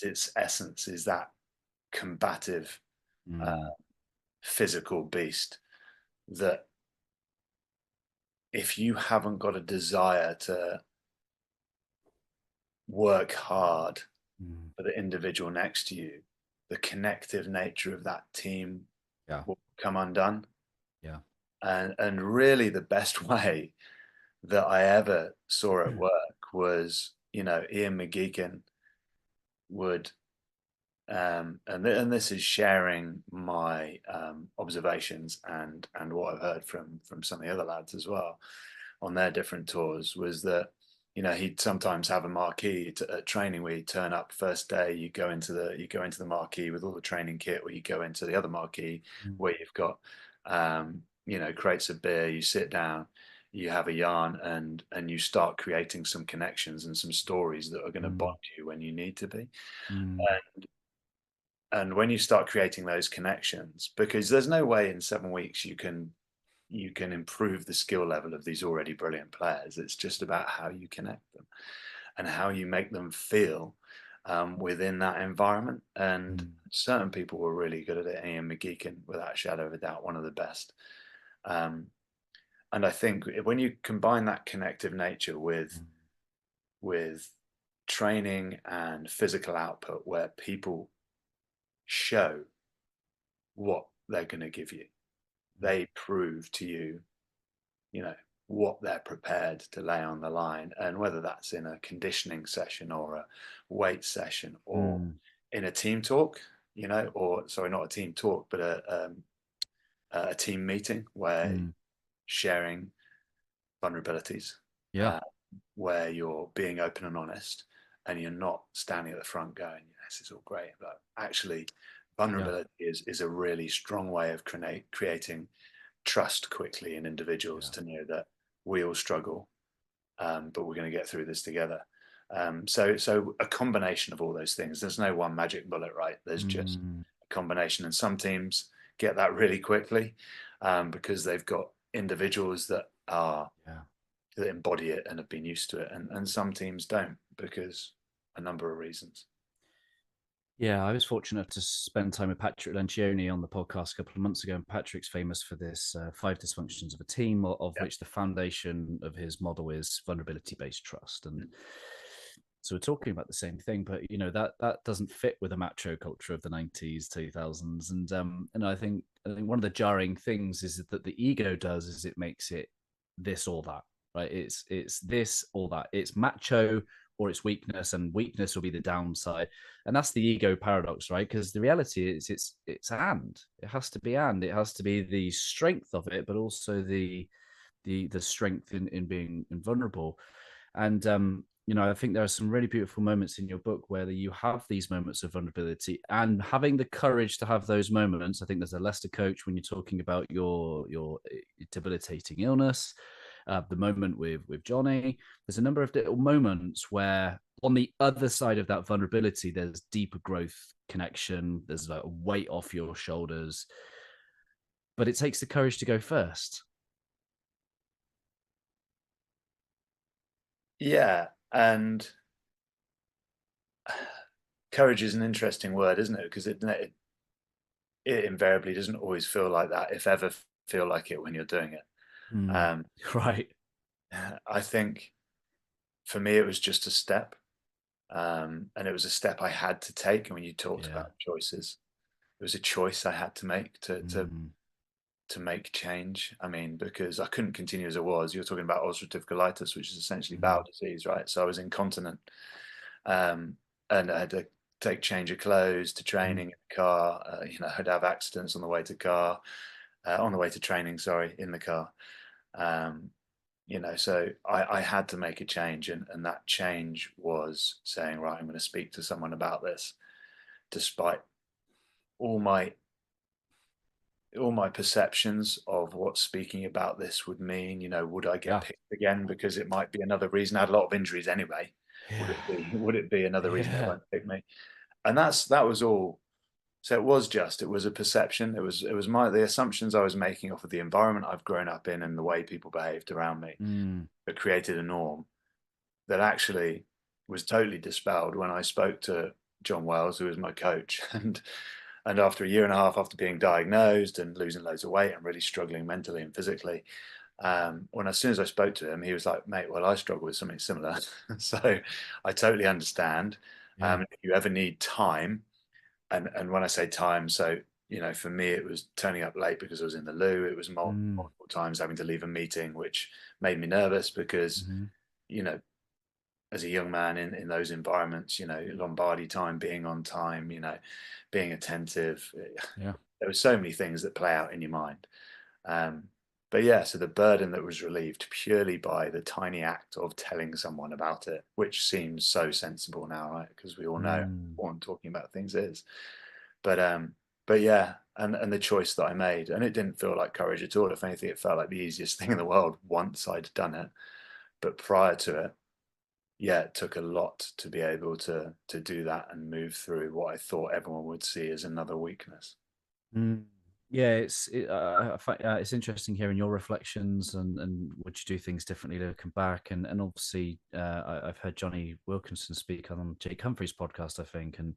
its essence is that combative, physical beast that if you haven't got a desire to work hard for the individual next to you, the connective nature of that team will come undone. Yeah. And really the best way that I ever saw it work was, Ian McGeechan would and this is sharing my observations and what I've heard from some of the other lads as well on their different tours, was that he'd sometimes have a marquee at training where you turn up first day, you go into the marquee with all the training kit, or you go into the other marquee where you've got crates of beer, you sit down, you have a yarn, and you start creating some connections and some stories that are going to bond you when you need to be. And when you start creating those connections, because there's no way in 7 weeks you can improve the skill level of these already brilliant players. It's just about how you connect them and how you make them feel within that environment. And certain people were really good at it. Ian McGeechan, without a shadow of a doubt, one of the best. And I think when you combine that connective nature with training and physical output, where people show what they're going to give you, they prove to you, what they're prepared to lay on the line, and whether that's in a conditioning session or a weight session or in a team talk, or sorry, not a team talk, but a team meeting where sharing vulnerabilities, where you're being open and honest, and you're not standing at the front going, this is all great, but actually vulnerability is a really strong way of creating trust quickly in individuals to know that we all struggle, but we're going to get through this together. So a combination of all those things. There's no one magic bullet, right? There's just a combination, and some teams get that really quickly because they've got individuals that embody it and have been used to it, and some teams don't because a number of reasons. Yeah, I was fortunate to spend time with Patrick Lencioni on the podcast a couple of months ago, and Patrick's famous for this 5 dysfunctions of a team, of which the foundation of his model is vulnerability-based trust. And so we're talking about the same thing, but that doesn't fit with the macho culture of the 90s, 2000s, and I think one of the jarring things is that the ego does is it makes it this or that, right? It's this or that. It's macho or it's weakness, and weakness will be the downside. And that's the ego paradox, right? Because the reality is it's and. It has to be and. It has to be the strength of it, but also the strength in being invulnerable. And I think there are some really beautiful moments in your book where you have these moments of vulnerability, and having the courage to have those moments. I think there's a Leicester coach when you're talking about your debilitating illness. the moment with Johnny. There's a number of little moments where on the other side of that vulnerability, there's deeper growth, connection. There's like a weight off your shoulders, but it takes the courage to go first. Yeah, and courage is an interesting word, isn't it? Because it invariably doesn't always feel like that, if ever feel like it when you're doing it. Right. I think for me, it was just a step. And it was a step I had to take. And when you talked about choices, it was a choice I had to make to make change. I mean, because I couldn't continue as I was. You're talking about ulcerative colitis, which is essentially bowel disease, right? So I was incontinent, and I had to take change of clothes to training in the car. I'd have accidents on the way to training, sorry, in the car. So I had to make a change, and that change was saying, right, I'm going to speak to someone about this, despite all my perceptions of what speaking about this would mean. Would I get picked again? Because it might be another reason. I had a lot of injuries anyway. Yeah. Would it be another reason they won't pick me? And that was all. So it was a perception. It was the assumptions I was making off of the environment I've grown up in and the way people behaved around me that created a norm that actually was totally dispelled when I spoke to John Wells, who was my coach. And after a year and a half after being diagnosed and losing loads of weight and really struggling mentally and physically, as soon as I spoke to him, he was like, mate, well, I struggle with something similar. So I totally understand. If you ever need time, and when I say time, so, for me, it was turning up late because I was in the loo. It was multiple times having to leave a meeting, which made me nervous because, as a young man in those environments, Lombardi time, being on time, being attentive. Yeah. There were so many things that play out in your mind. But yeah, so the burden that was relieved purely by the tiny act of telling someone about it, which seems so sensible now, right? Because we all know how important talking about things is. But yeah, and the choice that I made, and it didn't feel like courage at all. If anything, it felt like the easiest thing in the world once I'd done it. But prior to it, yeah, it took a lot to be able to do that and move through what I thought everyone would see as another weakness. Yeah, it's interesting hearing your reflections and would you do things differently looking back, and obviously I've heard Jonny Wilkinson speak on Jake Humphrey's podcast, I think, and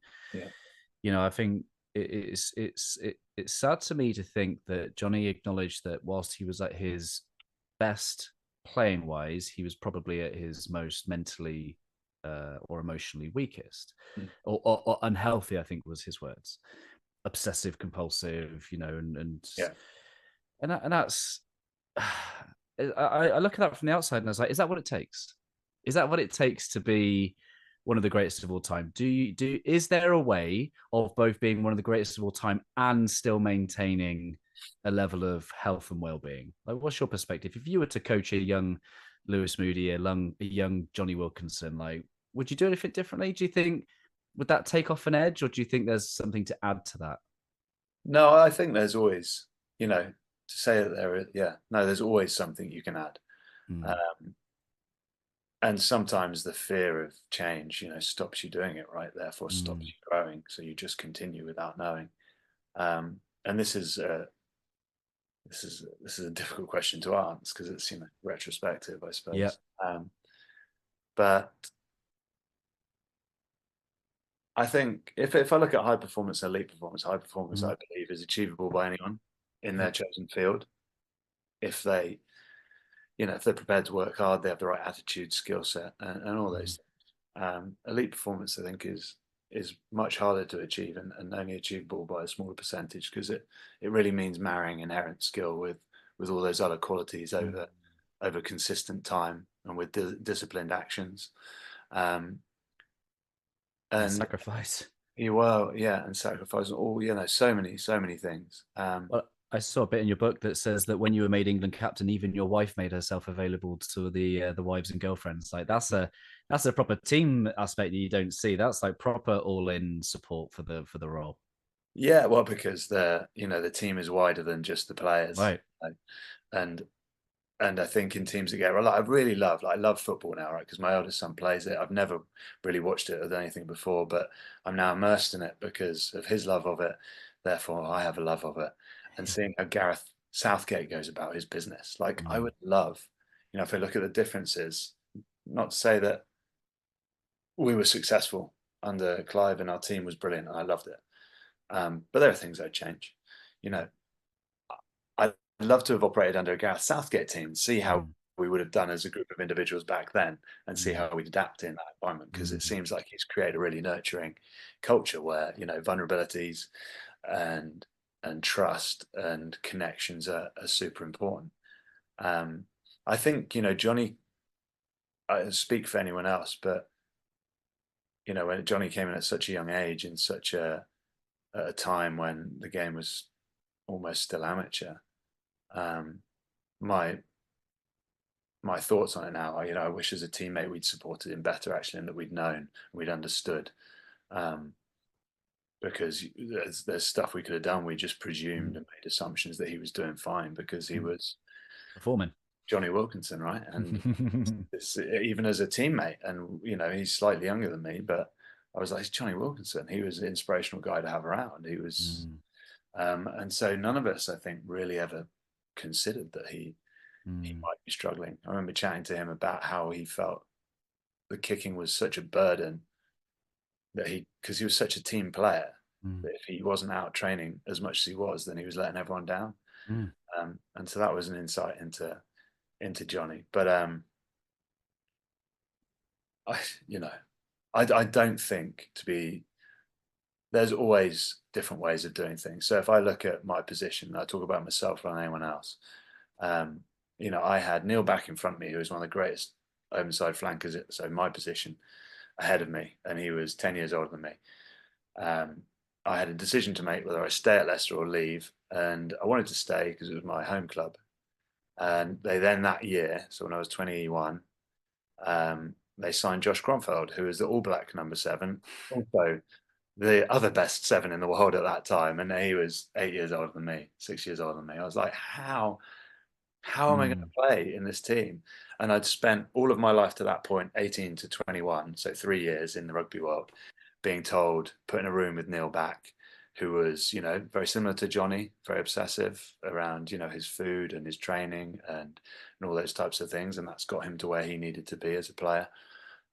I think it's sad to me to think that Jonny acknowledged that whilst he was at his best playing wise, he was probably at his most mentally or emotionally weakest, or unhealthy, I think was his words. Obsessive compulsive, and that's I look at that from the outside and I was like, is that what it takes? Is that what it takes to be one of the greatest of all time? Is there a way of both being one of the greatest of all time and still maintaining a level of health and well-being? Like, what's your perspective? If you were to coach a young Lewis Moody, a young Jonny Wilkinson, like, would you do anything differently? Do you think, would that take off an edge, or do you think there's something to add to that? No, I think there's always, to say that there's always something you can add. And sometimes the fear of change, stops you doing it, right? Therefore stops you growing. So you just continue without knowing. And this is a difficult question to answer because it's, retrospective, I suppose. Yeah. But I think if I look at high performance and elite performance, I believe is achievable by anyone in their chosen field. If they, if they're prepared to work hard, they have the right attitude, skill set, and all those things. Elite performance, I think, is much harder to achieve and only achievable by a smaller percentage because it really means marrying inherent skill with all those other qualities over consistent time and with disciplined actions. And sacrifice. And sacrifice. All so many things. Well, I saw a bit in your book that says that when you were made England captain, even your wife made herself available to the wives and girlfriends. Like that's a proper team aspect that you don't see. That's like proper all-in support for the role. Yeah, well, because the team is wider than just the players, right? And and I think in teams that get, I really love, like, I love football now, right? Because my eldest son plays it. I've never really watched it or anything before, but I'm now immersed in it because of his love of it. Therefore, I have a love of it. And seeing how Gareth Southgate goes about his business, like, I would love, if I look at the differences, not to say that we were successful under Clive and our team was brilliant and I loved it. But there are things I'd change. You know, I'd love to have operated under a Gareth Southgate team, see how we would have done as a group of individuals back then and see how we'd adapt in that environment, because it seems like he's created a really nurturing culture where, vulnerabilities and trust and connections are super important. I think, Johnny, I speak for anyone else, but when Johnny came in at such a young age in such a time when the game was almost still amateur, my thoughts on it now are, I wish as a teammate we'd supported him better, actually, and that we'd known, we'd understood, because there's stuff we could have done. We just presumed and made assumptions that he was doing fine because he was performing. Johnny Wilkinson, right? And even as a teammate, and he's slightly younger than me, but I was like, it's Johnny Wilkinson. He was an inspirational guy to have around. He was, and so none of us, I think, really ever considered that he might be struggling. I remember chatting to him about how he felt the kicking was such a burden that because he was such a team player, that if he wasn't out training as much as he was, then he was letting everyone down. And so that was an insight into Johnny. But I don't think there's always different ways of doing things. So if I look at my position, I talk about myself rather than anyone else. I had Neil back in front of me, who was one of the greatest open-side flankers, so my position, ahead of me, and he was 10 years older than me. I had a decision to make whether I stay at Leicester or leave, and I wanted to stay because it was my home club. And they then that year, so when I was 21, they signed Josh Kronfeld, who was the All Black number 7, also the other best 7 in the world at that time, and he was 8 years older than me, 6 years older than me. I was like, how am I going to play in this team? And I'd spent all of my life to that point, 18 to 21, so 3 years in the rugby world, being told, put in a room with Neil Back, who was, very similar to Johnny, very obsessive around, his food and his training and all those types of things. And that's got him to where he needed to be as a player.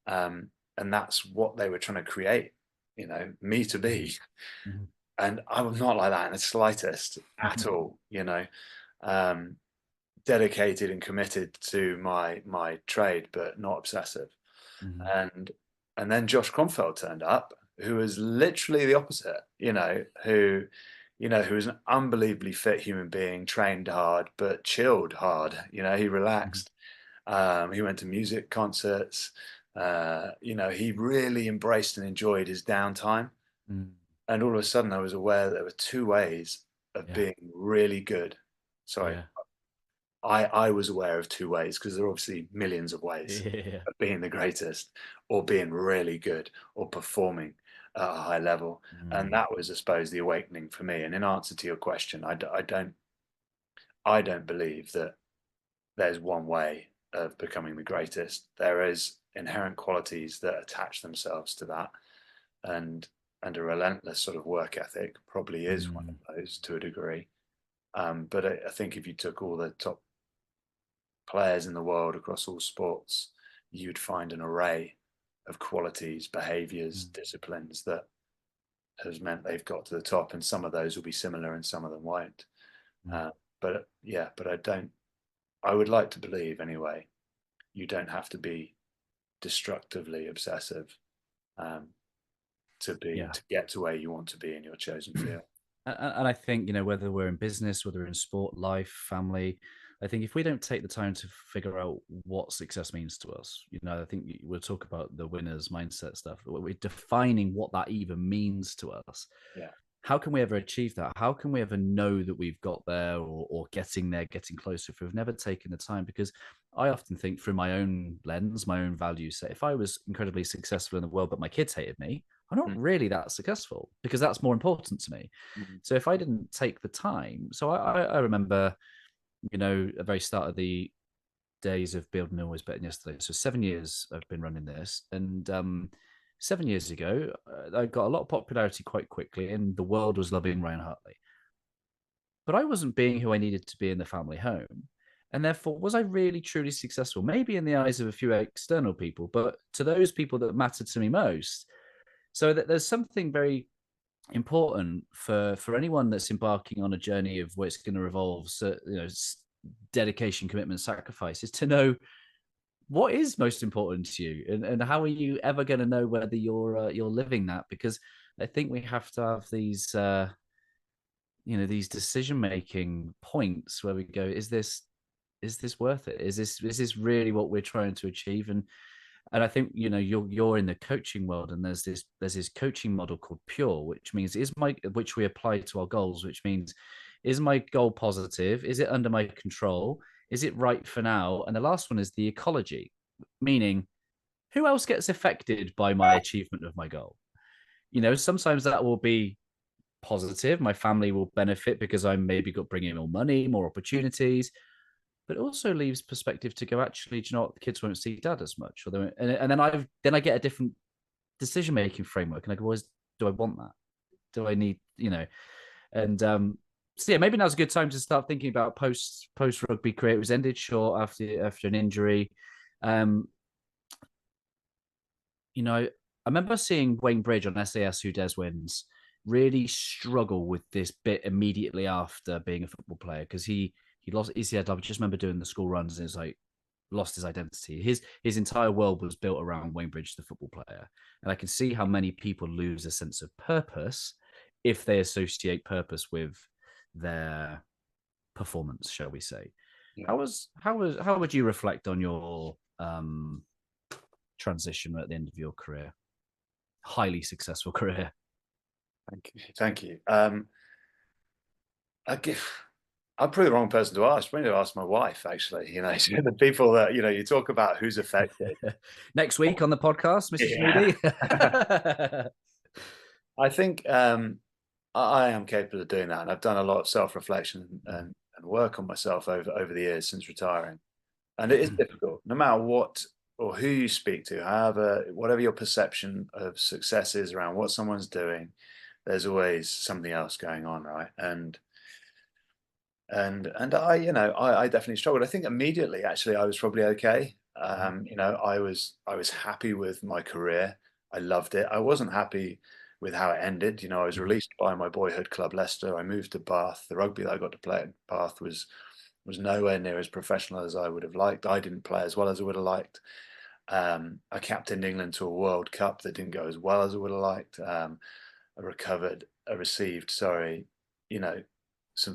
And that's what they were trying to create, me to be. And I was not like that in the slightest at all, dedicated and committed to my trade, but not obsessive. And then Josh Kronfeld turned up, who was literally the opposite, who was an unbelievably fit human being, trained hard, but chilled hard. He relaxed. He went to music concerts. He really embraced and enjoyed his downtime. And all of a sudden I was aware that there were 2 ways of being really good. Sorry. I was aware of 2 ways, because there are obviously millions of ways of being the greatest, or being really good, or performing at a high level. And that was, I suppose, the awakening for me. And in answer to your question, I don't believe that there's one way of becoming the greatest. There is inherent qualities that attach themselves to that, and a relentless sort of work ethic probably is one of those to a degree. But I think if you took all the top players in the world across all sports, you'd find an array of qualities, behaviors, disciplines that has meant they've got to the top. And some of those will be similar and some of them won't. But I would like to believe, anyway, you don't have to be destructively obsessive to get to where you want to be in your chosen field. And I think, whether we're in business, whether in sport, life, family, I think if we don't take the time to figure out what success means to us, I think we'll talk about the winner's mindset stuff. We're defining what that even means to us. Yeah. How can we ever achieve that? How can we ever know that we've got there, or getting there, getting closer, if we've never taken the time? Because I often think through my own lens, my own values, say if I was incredibly successful in the world, but my kids hated me, I'm not really that successful, because that's more important to me. So if I didn't take the time, so I remember, at the very start of the days of building always better than yesterday. So 7 years I've been running this, and 7 years ago I got a lot of popularity quite quickly, and the world was loving Ryan Hartley. But I wasn't being who I needed to be in the family home. And therefore, was I really truly successful? Maybe in the eyes of a few external people, but to those people that mattered to me most. So that there's something very important for anyone that's embarking on a journey of where it's going to revolve, dedication, commitment, sacrifice, is to know what is most important to you, and how are you ever going to know whether you're living that? Because I think we have to have these decision making points where we go, is this worth it? Is this really what we're trying to achieve? And I think you're in the coaching world, and there's this coaching model called Pure, which means which we apply to our goals, which means, is my goal positive? Is it under my control? Is it right for now? And the last one is the ecology, meaning who else gets affected by my achievement of my goal? Sometimes that will be positive. My family will benefit because I'm maybe got bringing more money, more opportunities, but it also leaves perspective to go, actually, do you know what? The kids won't see dad as much, and then I get a different decision making framework, and I go, do I want that? Do I need, and so yeah, maybe now's a good time to start thinking about post rugby career. It was ended short after an injury. I remember seeing Wayne Bridge on SAS, Who Dares Wins, really struggle with this bit immediately after being a football player, because he lost. I just remember doing the school runs, and it's like lost his identity. His entire world was built around Wayne Bridge, the football player, and I can see how many people lose a sense of purpose if they associate purpose with their performance, shall we say? Yeah. How would you reflect on your transition at the end of your career? Highly successful career. Thank you. I'm probably the wrong person to ask. I'm going to ask my wife, actually. The people that you talk about who's affected. Next week on the podcast, Mrs. Moody. I think I am capable of doing that, and I've done a lot of self-reflection and work on myself over the years since retiring. And it is difficult, no matter what or who you speak to. However, whatever your perception of success is around what someone's doing, there's always something else going on, right? And I definitely struggled. I think immediately, actually, I was probably okay. I was happy with my career. I loved it. I wasn't happy with how it ended. I was released by my boyhood club, Leicester. I moved to Bath. The rugby that I got to play at Bath was nowhere near as professional as I would have liked. I didn't play as well as I would have liked. I captained England to a World Cup that didn't go as well as I would have liked. I received some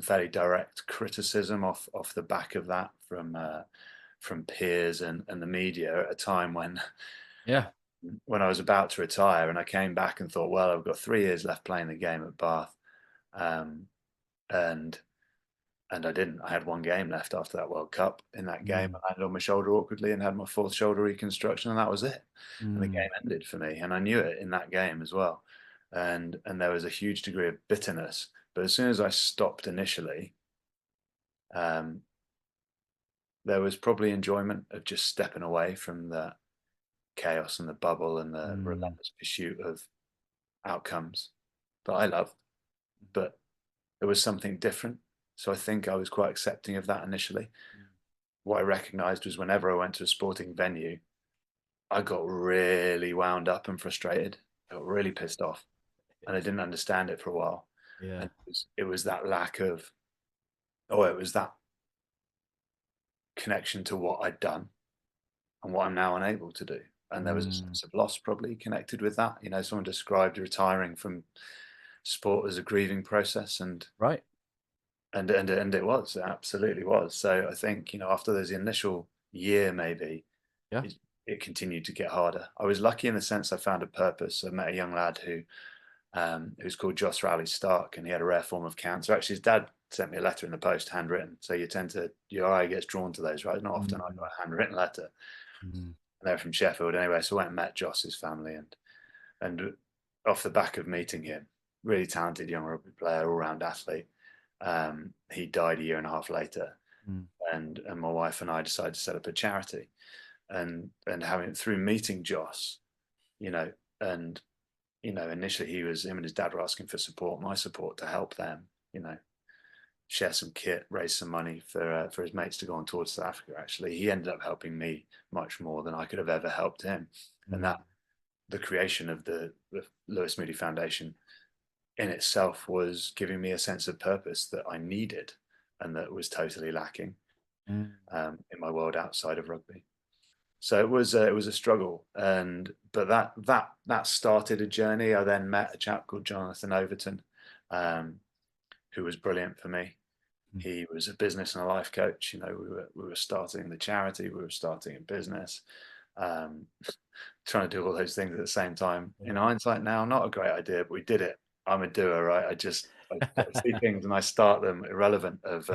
fairly direct criticism off the back of that from peers and the media at a time when I was about to retire, and I came back and thought, well, I've got 3 years left playing the game at Bath, and I didn't. I had 1 game left after that World Cup. In that game, I landed on my shoulder awkwardly and had my 4th shoulder reconstruction, and that was it. And the game ended for me, and I knew it in that game as well. And there was a huge degree of bitterness. But as soon as I stopped initially, there was probably enjoyment of just stepping away from the chaos and the bubble and the relentless pursuit of outcomes that I loved. But there was something different. So I think I was quite accepting of that initially. What I recognized was whenever I went to a sporting venue, I got really wound up and frustrated. I got really pissed off, and I didn't understand it for a while. Yeah. And it was that lack of, it was that connection to what I'd done and what I'm now unable to do. And there was a sense of loss probably connected with that. Someone described retiring from sport as a grieving process, and right. And it was, it absolutely was. So I think, after those initial year, maybe, it continued to get harder. I was lucky in the sense I found a purpose. I met a young lad who's called Joss Rowley Stark, and he had a rare form of cancer. Actually, his dad sent me a letter in the post, handwritten. So your eye gets drawn to those, right? Not often I got a handwritten letter. And they're from Sheffield anyway. So I went and met Joss's family, and off the back of meeting him, really talented young rugby player, all-round athlete. He died a year and a half later, Mm. and my wife and I decided to set up a charity, and having through meeting Joss, you know, and initially him and his dad were asking for support, my support to help them, share some kit, raise some money for his mates to go on tour to South Africa. Actually, he ended up helping me much more than I could have ever helped him, and Mm. that the creation of the Lewis Moody Foundation in itself was giving me a sense of purpose that I needed and that was totally lacking Mm. in my world outside of rugby. So it was a struggle, but that started a journey. I then met a chap called Jonathan Overton, um, who was brilliant for me. Mm. He was a business and a life coach. We were starting the charity, we were starting a business, um, trying to do all those things at the same time. In Yeah. hindsight, now not a great idea, but we did it. I'm a doer, right? I see things and I start them, irrelevant Yeah. of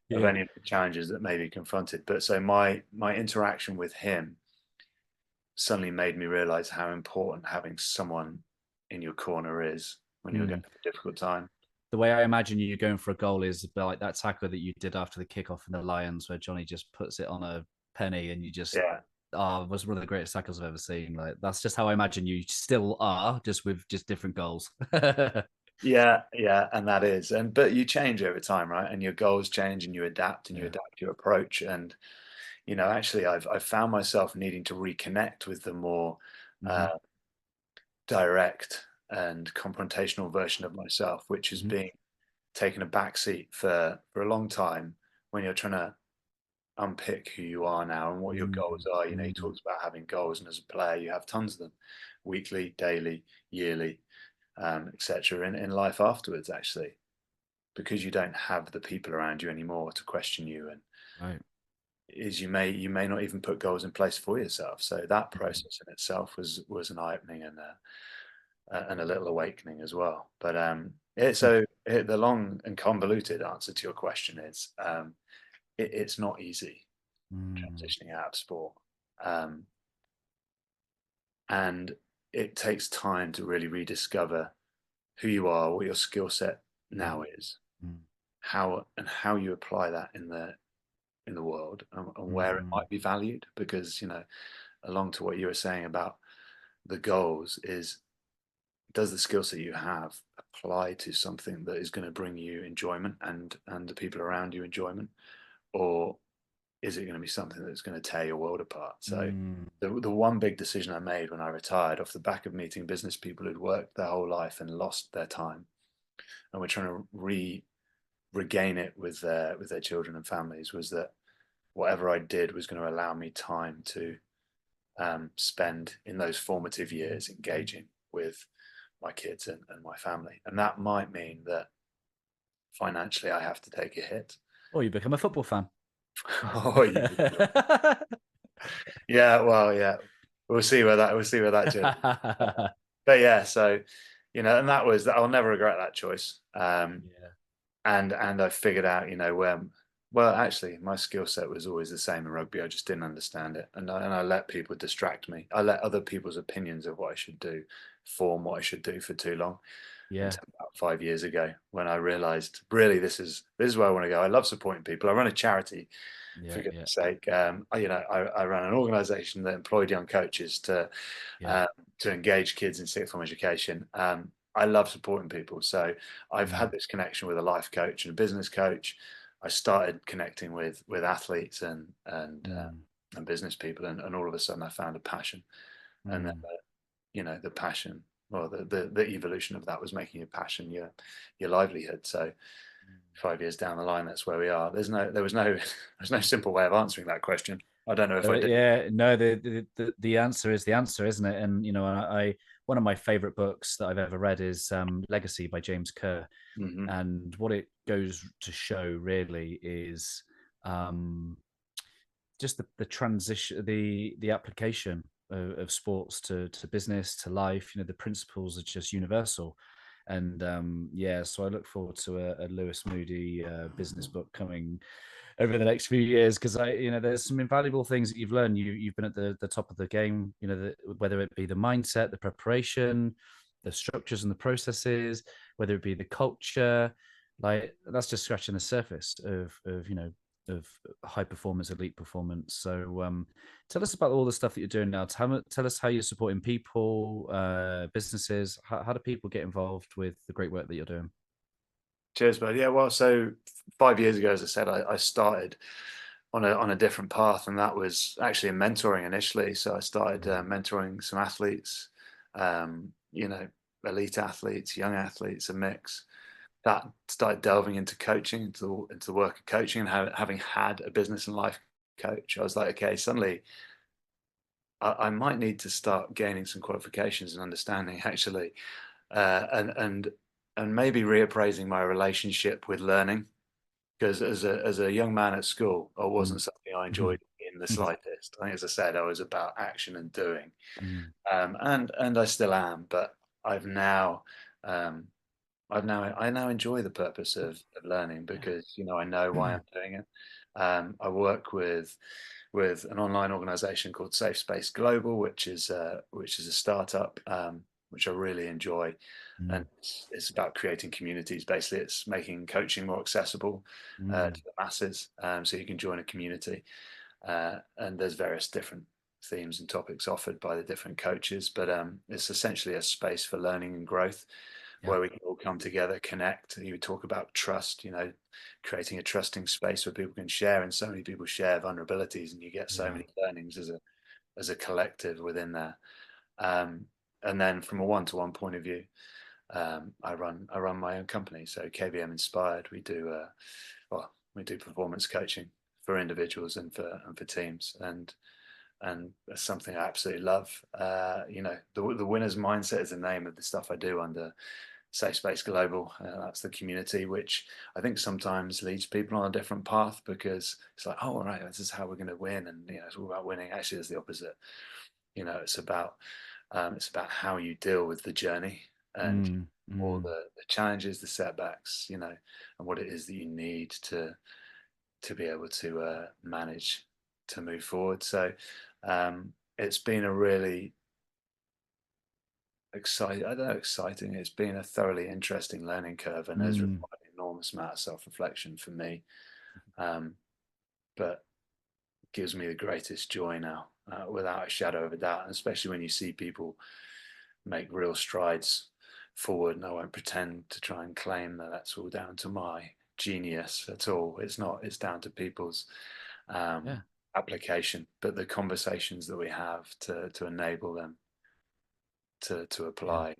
Yeah. any of the challenges that may be confronted. But so my interaction with him suddenly made me realize how important having someone in your corner is when you're going Mm. through a difficult time. The way I imagine you going for a goal is like that tackle that you did after the kickoff in the Lions, where Johnny just puts it on a penny and you just, Yeah, oh, it was one of the greatest tackles I've ever seen. Like that's just how I imagine you still are, just with just different goals. yeah, and that is, but you change over time, right? And your goals change, and you Yeah. adapt your approach. And actually, I've found myself needing to reconnect with the more Mm-hmm. uh, direct and confrontational version of myself, which has Mm-hmm. been taking a backseat for a long time when you're trying to unpick who you are now and what your goals are. He Mm-hmm. talks about having goals, and as a player, you have tons of them, weekly, daily, yearly, etc. In life afterwards, actually, because you don't have the people around you anymore to question you, and Right. is you may not even put goals in place for yourself. So that Mm-hmm. process in itself was an eye opening and a little awakening as well. But the long and convoluted answer to your question is it's not easy Mm-hmm. transitioning out of sport. Um, and it takes time to really rediscover who you are, what your skill set now is, how you apply that in the world, and where it Mm-hmm. might be valued. Because along to what you were saying about the goals is, does the skill set you have apply to something that is going to bring you enjoyment and the people around you enjoyment, or is it going to be something that's going to tear your world apart? So Mm-hmm. the one big decision I made when I retired, off the back of meeting business people who'd worked their whole life and lost their time, and we're trying to regain it with their children and families, was that whatever I did was going to allow me time to spend in those formative years engaging with my kids and my family. And that might mean that financially I have to take a hit. Or you become a football fan. Oh, yeah, well, yeah, we'll see where that journey. But yeah, so and that I'll never regret that choice. Yeah. And I figured out, where. Well, actually, my skill set was always the same in rugby. I just didn't understand it, and I let people distract me. I let other people's opinions of what I should do form what I should do for too long. Yeah. Until about 5 years ago, when I realised, really, this is where I want to go. I love supporting people. I run a charity, for Yeah. Yeah. goodness sake. I ran an organisation that employed young coaches Yeah. um, to engage kids in sixth form education. I love supporting people, so I've Mm. had this connection with a life coach and a business coach. I started connecting with athletes Mm. and business people, and all of a sudden I found a passion, and then Mm. the passion, well, the evolution of that was making your passion your livelihood. So 5 years down the line, that's where we are. There was no there's no simple way of answering that question. I don't know if I did. Yeah, no, the answer is the answer, isn't it? And I one of my favorite books that I've ever read is Legacy by James Kerr, Mm-hmm. and what it goes to show really is um, just the transition, the application of sports to business, to life. The principles are just universal. And yeah, so I look forward to a Lewis Moody business book coming over the next few years, because there's some invaluable things that you've learned. You've been at the top of the game, whether it be the mindset, the preparation, the structures and the processes, whether it be the culture. Like that's just scratching the surface of of high performance, elite performance. So tell us about all the stuff that you're doing now. Tell us how you're supporting people, businesses. How do people get involved with the great work that you're doing? Cheers, bud. Yeah, well, so 5 years ago, as I said, I started on a different path, and that was actually in mentoring initially. So I started mentoring some athletes, elite athletes, young athletes, a mix. That started delving into coaching, into the work of coaching, and having had a business and life coach, I was like, okay, suddenly I might need to start gaining some qualifications and understanding actually, uh, and and and maybe reappraising my relationship with learning, because as a young man at school, it Mm. wasn't something I enjoyed in the slightest. I think, as I said, I was about action and doing, Mm. and I still am, but I've now. Um, I now enjoy the purpose of learning, because I know why I'm doing it. I work with an online organization called Safe Space Global, which is a startup, which I really enjoy, and Mm. it's about creating communities. Basically, it's making coaching more accessible Mm. to the masses, so you can join a community, and there's various different themes and topics offered by the different coaches, but it's essentially a space for learning and growth, Yeah. where we can all come together, connect. You talk about trust, creating a trusting space where people can share, and so many people share vulnerabilities, and you get so Yeah. many learnings as a collective within there. Um, and then from a one-to-one point of view, I run my own company, so KBM Inspired. We do performance coaching for individuals and for teams, and that's something I absolutely love. The winner's mindset is the name of the stuff I do under Safe Space Global. That's the community, which I think sometimes leads people on a different path, because it's like, oh, all right, this is how we're going to win, and it's all about winning. Actually, it's the opposite. It's about how you deal with the journey, and Mm. all Mm. the challenges, the setbacks, and what it is that you need to be able to manage to move forward. So it's been a really exciting, I don't know, exciting. It's been a thoroughly interesting learning curve, and has Mm. required an enormous amount of self-reflection for me. Um, but gives me the greatest joy now, without a shadow of a doubt. And especially when you see people make real strides forward. And I won't pretend to try and claim that that's all down to my genius at all. It's not. It's down to people's um, Yeah. application, but the conversations that we have to enable them to Yeah. apply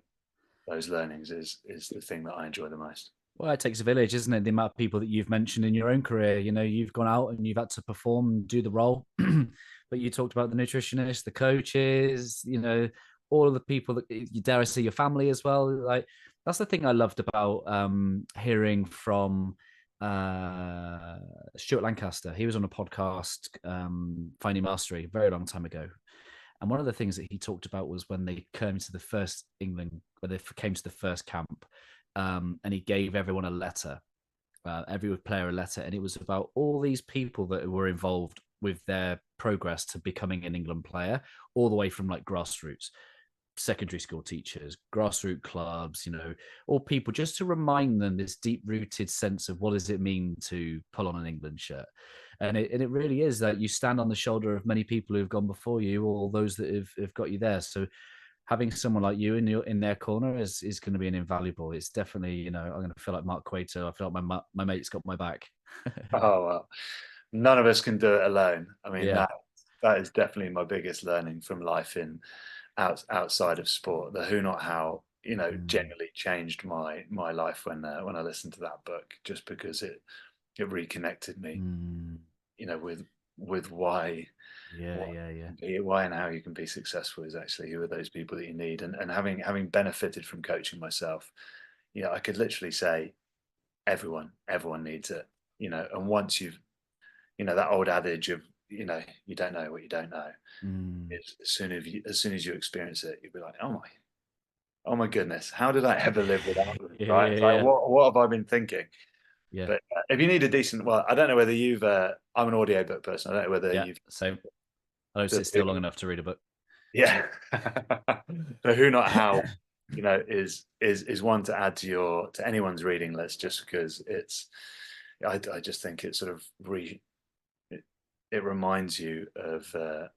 those learnings is the thing that I enjoy the most. Well, it takes a village, isn't it? The amount of people that you've mentioned in your own career, you've gone out and you've had to perform and do the role. But you talked about the nutritionists, the coaches, all of the people that you dare I say your family as well. Like that's the thing I loved about hearing from Stuart Lancaster. He was on a podcast, Finding Mastery, a very long time ago. And one of the things that he talked about was when they came to the first England, when they came to the first camp, and he gave everyone a letter, every player a letter, and it was about all these people that were involved with their progress to becoming an England player, all the way from like grassroots, secondary school teachers, grassroots clubs, all people, just to remind them this deep rooted sense of what does it mean to pull on an England shirt. And it really is that you stand on the shoulder of many people who have gone before you, or those that have got you there. So having someone like you in their corner is going to be an invaluable. It's definitely, I'm going to feel like Mark Quater. I feel like my mate's got my back. Oh well, none of us can do it alone. I mean, Yeah. that is definitely my biggest learning from life outside of sport. The who not how, Mm. generally changed my life when I listened to that book, just because it reconnected me, Mm. with why Yeah, yeah, yeah. why and how you can be successful, is actually who are those people that you need. And having benefited from coaching myself, I could literally say everyone needs it. And once you've, that old adage of, you don't know what you don't know. Mm. It's as soon as you experience it, you'll be like, oh my goodness, how did I ever live without them? Yeah, Right? yeah, It's like, yeah, what have I been thinking? yeah, But if you need a decent, well, I don't know whether you've. I'm an audiobook person. I don't know whether yeah. you've. Same. I don't sit still long enough to read a book. Yeah. The who not how, is one to add to anyone's reading list, just because I just think it sort of it reminds you of the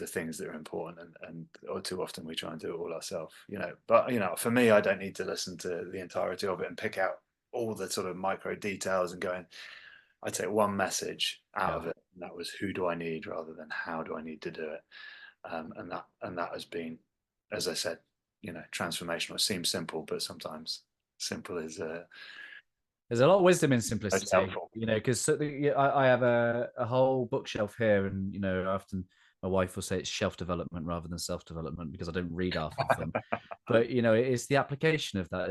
things that are important, and or too often we try and do it all ourselves, but for me, I don't need to listen to the entirety of it and pick out all the sort of micro details and going. I take one message out of it, and that was, who do I need, rather than how do I need to do it. And that has been, as I said, transformational. It seems simple, but sometimes simple is there's a lot of wisdom in most simplicity, helpful. because I have a whole bookshelf here, and often my wife will say it's shelf development rather than self-development because I don't read half of them. But it's the application of that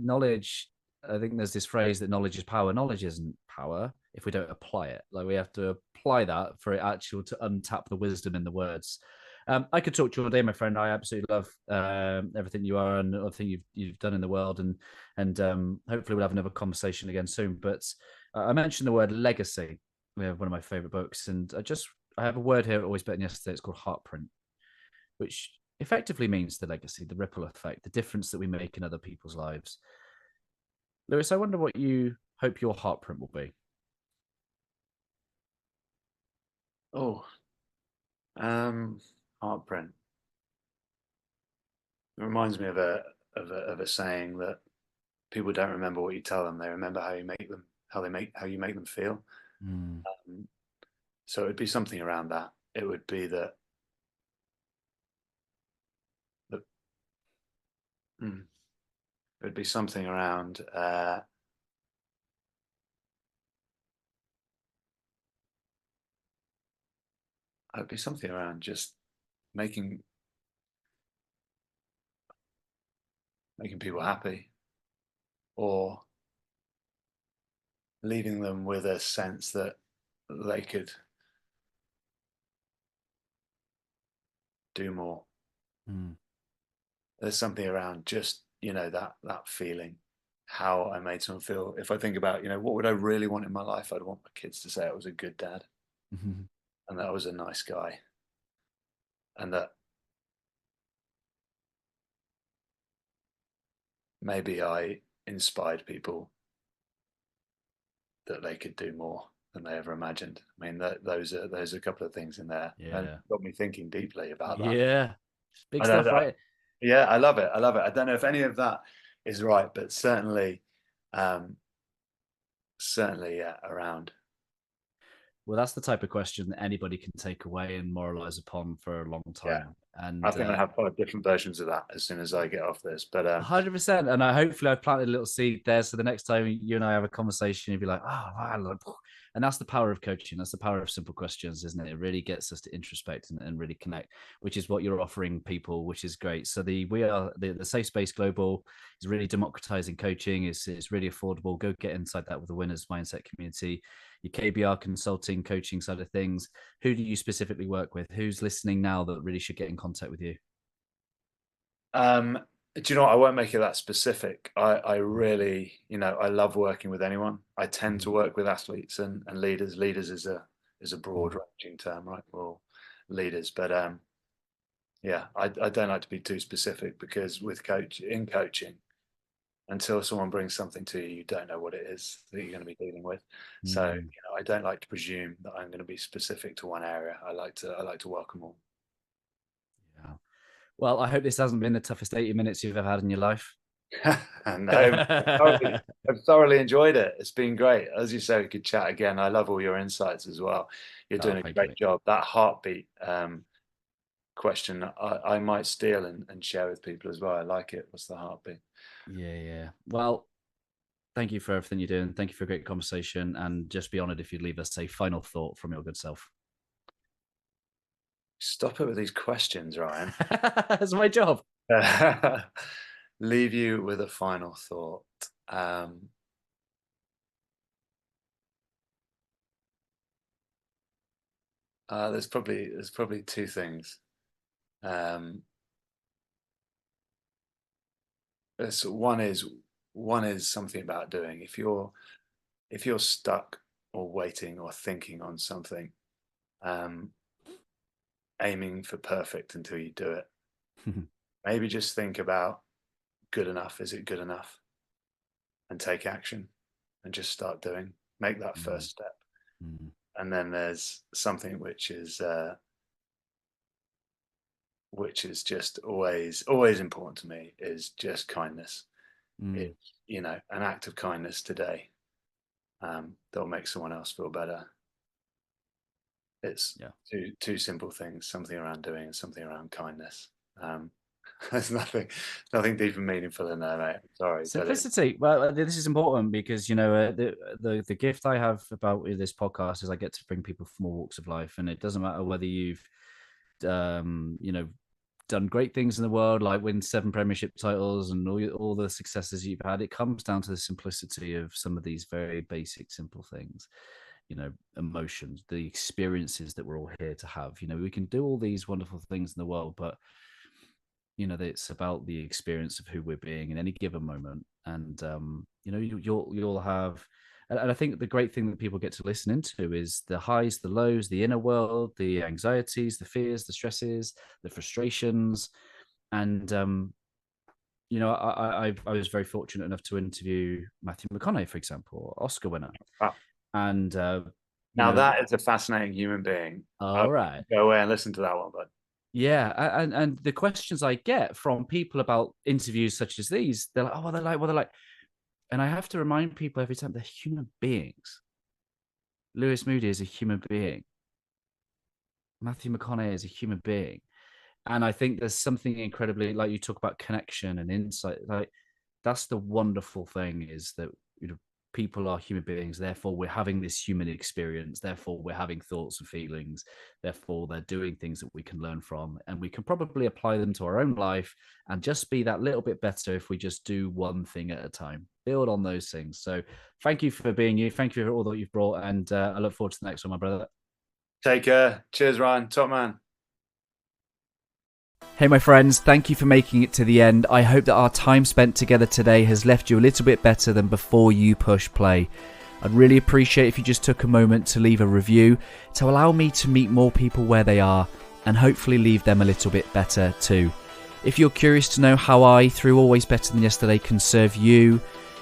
knowledge. I think there's this phrase that knowledge is power. Knowledge isn't power if we don't apply it. Like, we have to apply that for it actually to untap the wisdom in the words. I could talk to you all day, my friend. I absolutely love everything you are and everything you've done in the world, and hopefully we'll have another conversation again soon. But I mentioned the word legacy. We have one of my favorite books, and I have a word here always better than yesterday. It's called heartprint, which effectively means the legacy, the ripple effect, the difference that we make in other people's lives. Lewis, I wonder what you hope your heartprint will be. Oh, heartprint. It reminds me of a saying that people don't remember what you tell them; they remember how you make them, how you make them feel. So it would be something around that. It would be that it would be something around it would be something around just making people happy, or leaving them with a sense that they could do more. There's something around just that feeling, how I made someone feel. If I think about what would I really want in my life, I'd want my kids to say I was a good dad, and that I was a nice guy, and that maybe I inspired people that they could do more than they ever imagined. I mean, those are a couple of things in there, and got me thinking deeply about that. Yeah, big stuff, right? Yeah, I love it. I don't know if any of that is right, but certainly, yeah, around. Well, that's the type of question that anybody can take away and moralize upon for a long time. Yeah. And I think I have 5 different versions of that as soon as I get off this. But 100%. And hopefully I've planted a little seed there. So the next time you and I have a conversation, you'll be like, oh, wow. And that's the power of coaching. That's the power of simple questions, isn't it? It really gets us to introspect and really connect, which is what you're offering people, which is great. So the Safe Space Global is really democratizing coaching. It's really affordable. Go get inside that with the Winners Mindset community. Your KBR consulting coaching side of things. Who do you specifically work with? Who's listening now that really should get in contact with you? Do you know what? I won't make it that specific. I really, I love working with anyone. I tend to work with athletes and leaders. Leaders is a broad ranging term, right? We're all leaders, but yeah, I don't like to be too specific, because with coaching, until someone brings something to you, you don't know what it is that you're going to be dealing with. So I don't like to presume that I'm going to be specific to one area. I like to welcome all. Yeah. Well, I hope this hasn't been the toughest 80 minutes you've ever had in your life. No, I've thoroughly enjoyed it. It's been great. As you say, we could chat again. I love all your insights as well. You're doing a great job. That heartbeat question I might steal and share with people as well. I like it. What's the heartbeat? Yeah. Well, thank you for everything you're doing. Thank you for a great conversation. And just be honored if you'd leave us a final thought from your good self. Stop it with these questions, Ryan. That's my job. Leave you with a final thought. There's probably 2 things. One is something about doing. If you're stuck or waiting or thinking on something, aiming for perfect until you do it. Maybe just think about good enough. Is it good enough? And take action and just start doing. Make that first step. and then there's something which is just always important to me, is just kindness. It's, you know, an act of kindness today that'll make someone else feel better. It's two simple things, something around doing and something around kindness. There's nothing deep and meaningful in there, mate. Sorry. Simplicity. Well, this is important because, you know, the gift I have about this podcast is I get to bring people from all walks of life, and it doesn't matter whether you've, you know, done great things in the world, like win 7 Premiership titles and all the successes you've had. It comes down to the simplicity of some of these very basic, simple things. You know, emotions, the experiences that we're all here to have. You know, we can do all these wonderful things in the world, but you know, it's about the experience of who we're being in any given moment. And you know, you'll have, and I think the great thing that people get to listen into is the highs, the lows, the inner world, the anxieties, the fears, the stresses, the frustrations. And you know, I was very fortunate enough to interview Matthew McConaughey, for example, Oscar winner. Wow. And now that is a fascinating human being. All right, go away and listen to that one, bud. Yeah, and the questions I get from people about interviews such as these, they're like, "Oh, they're like," and I have to remind people every time they're human beings. Lewis Moody is a human being. Matthew McConaughey is a human being, and I think there's something incredibly, like you talk about connection and insight. Like that's the wonderful thing, is that, you know, people are human beings, therefore we're having this human experience, therefore we're having thoughts and feelings, therefore they're doing things that we can learn from, and we can probably apply them to our own life and just be that little bit better if we just do one thing at a time, build on those things. So thank you for being you, thank you for all that you've brought, and I look forward to the next one, my brother. Take care. Cheers, Ryan. Top man. Hey my friends, thank you for making it to the end. I hope that our time spent together today has left you a little bit better than before you push play. I'd really appreciate if you just took a moment to leave a review to allow me to meet more people where they are and hopefully leave them a little bit better too. If you're curious to know how I, through Always Better Than Yesterday, can serve you,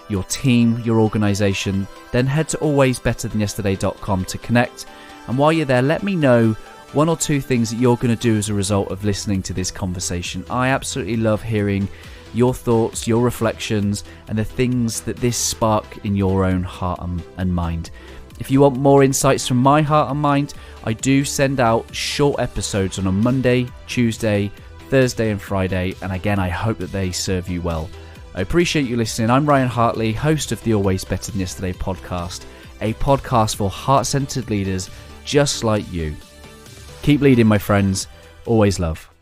your team, your organisation, then head to alwaysbetterthanyesterday.com to connect. And while you're there, let me know 1 or 2 things that you're going to do as a result of listening to this conversation. I absolutely love hearing your thoughts, your reflections, and the things that this spark in your own heart and mind. If you want more insights from my heart and mind, I do send out short episodes on a Monday, Tuesday, Thursday and Friday, and again, I hope that they serve you well. I appreciate you listening. I'm Ryan Hartley, host of the Always Better Than Yesterday podcast, a podcast for heart-centered leaders just like you. Keep leading, my friends. Always love.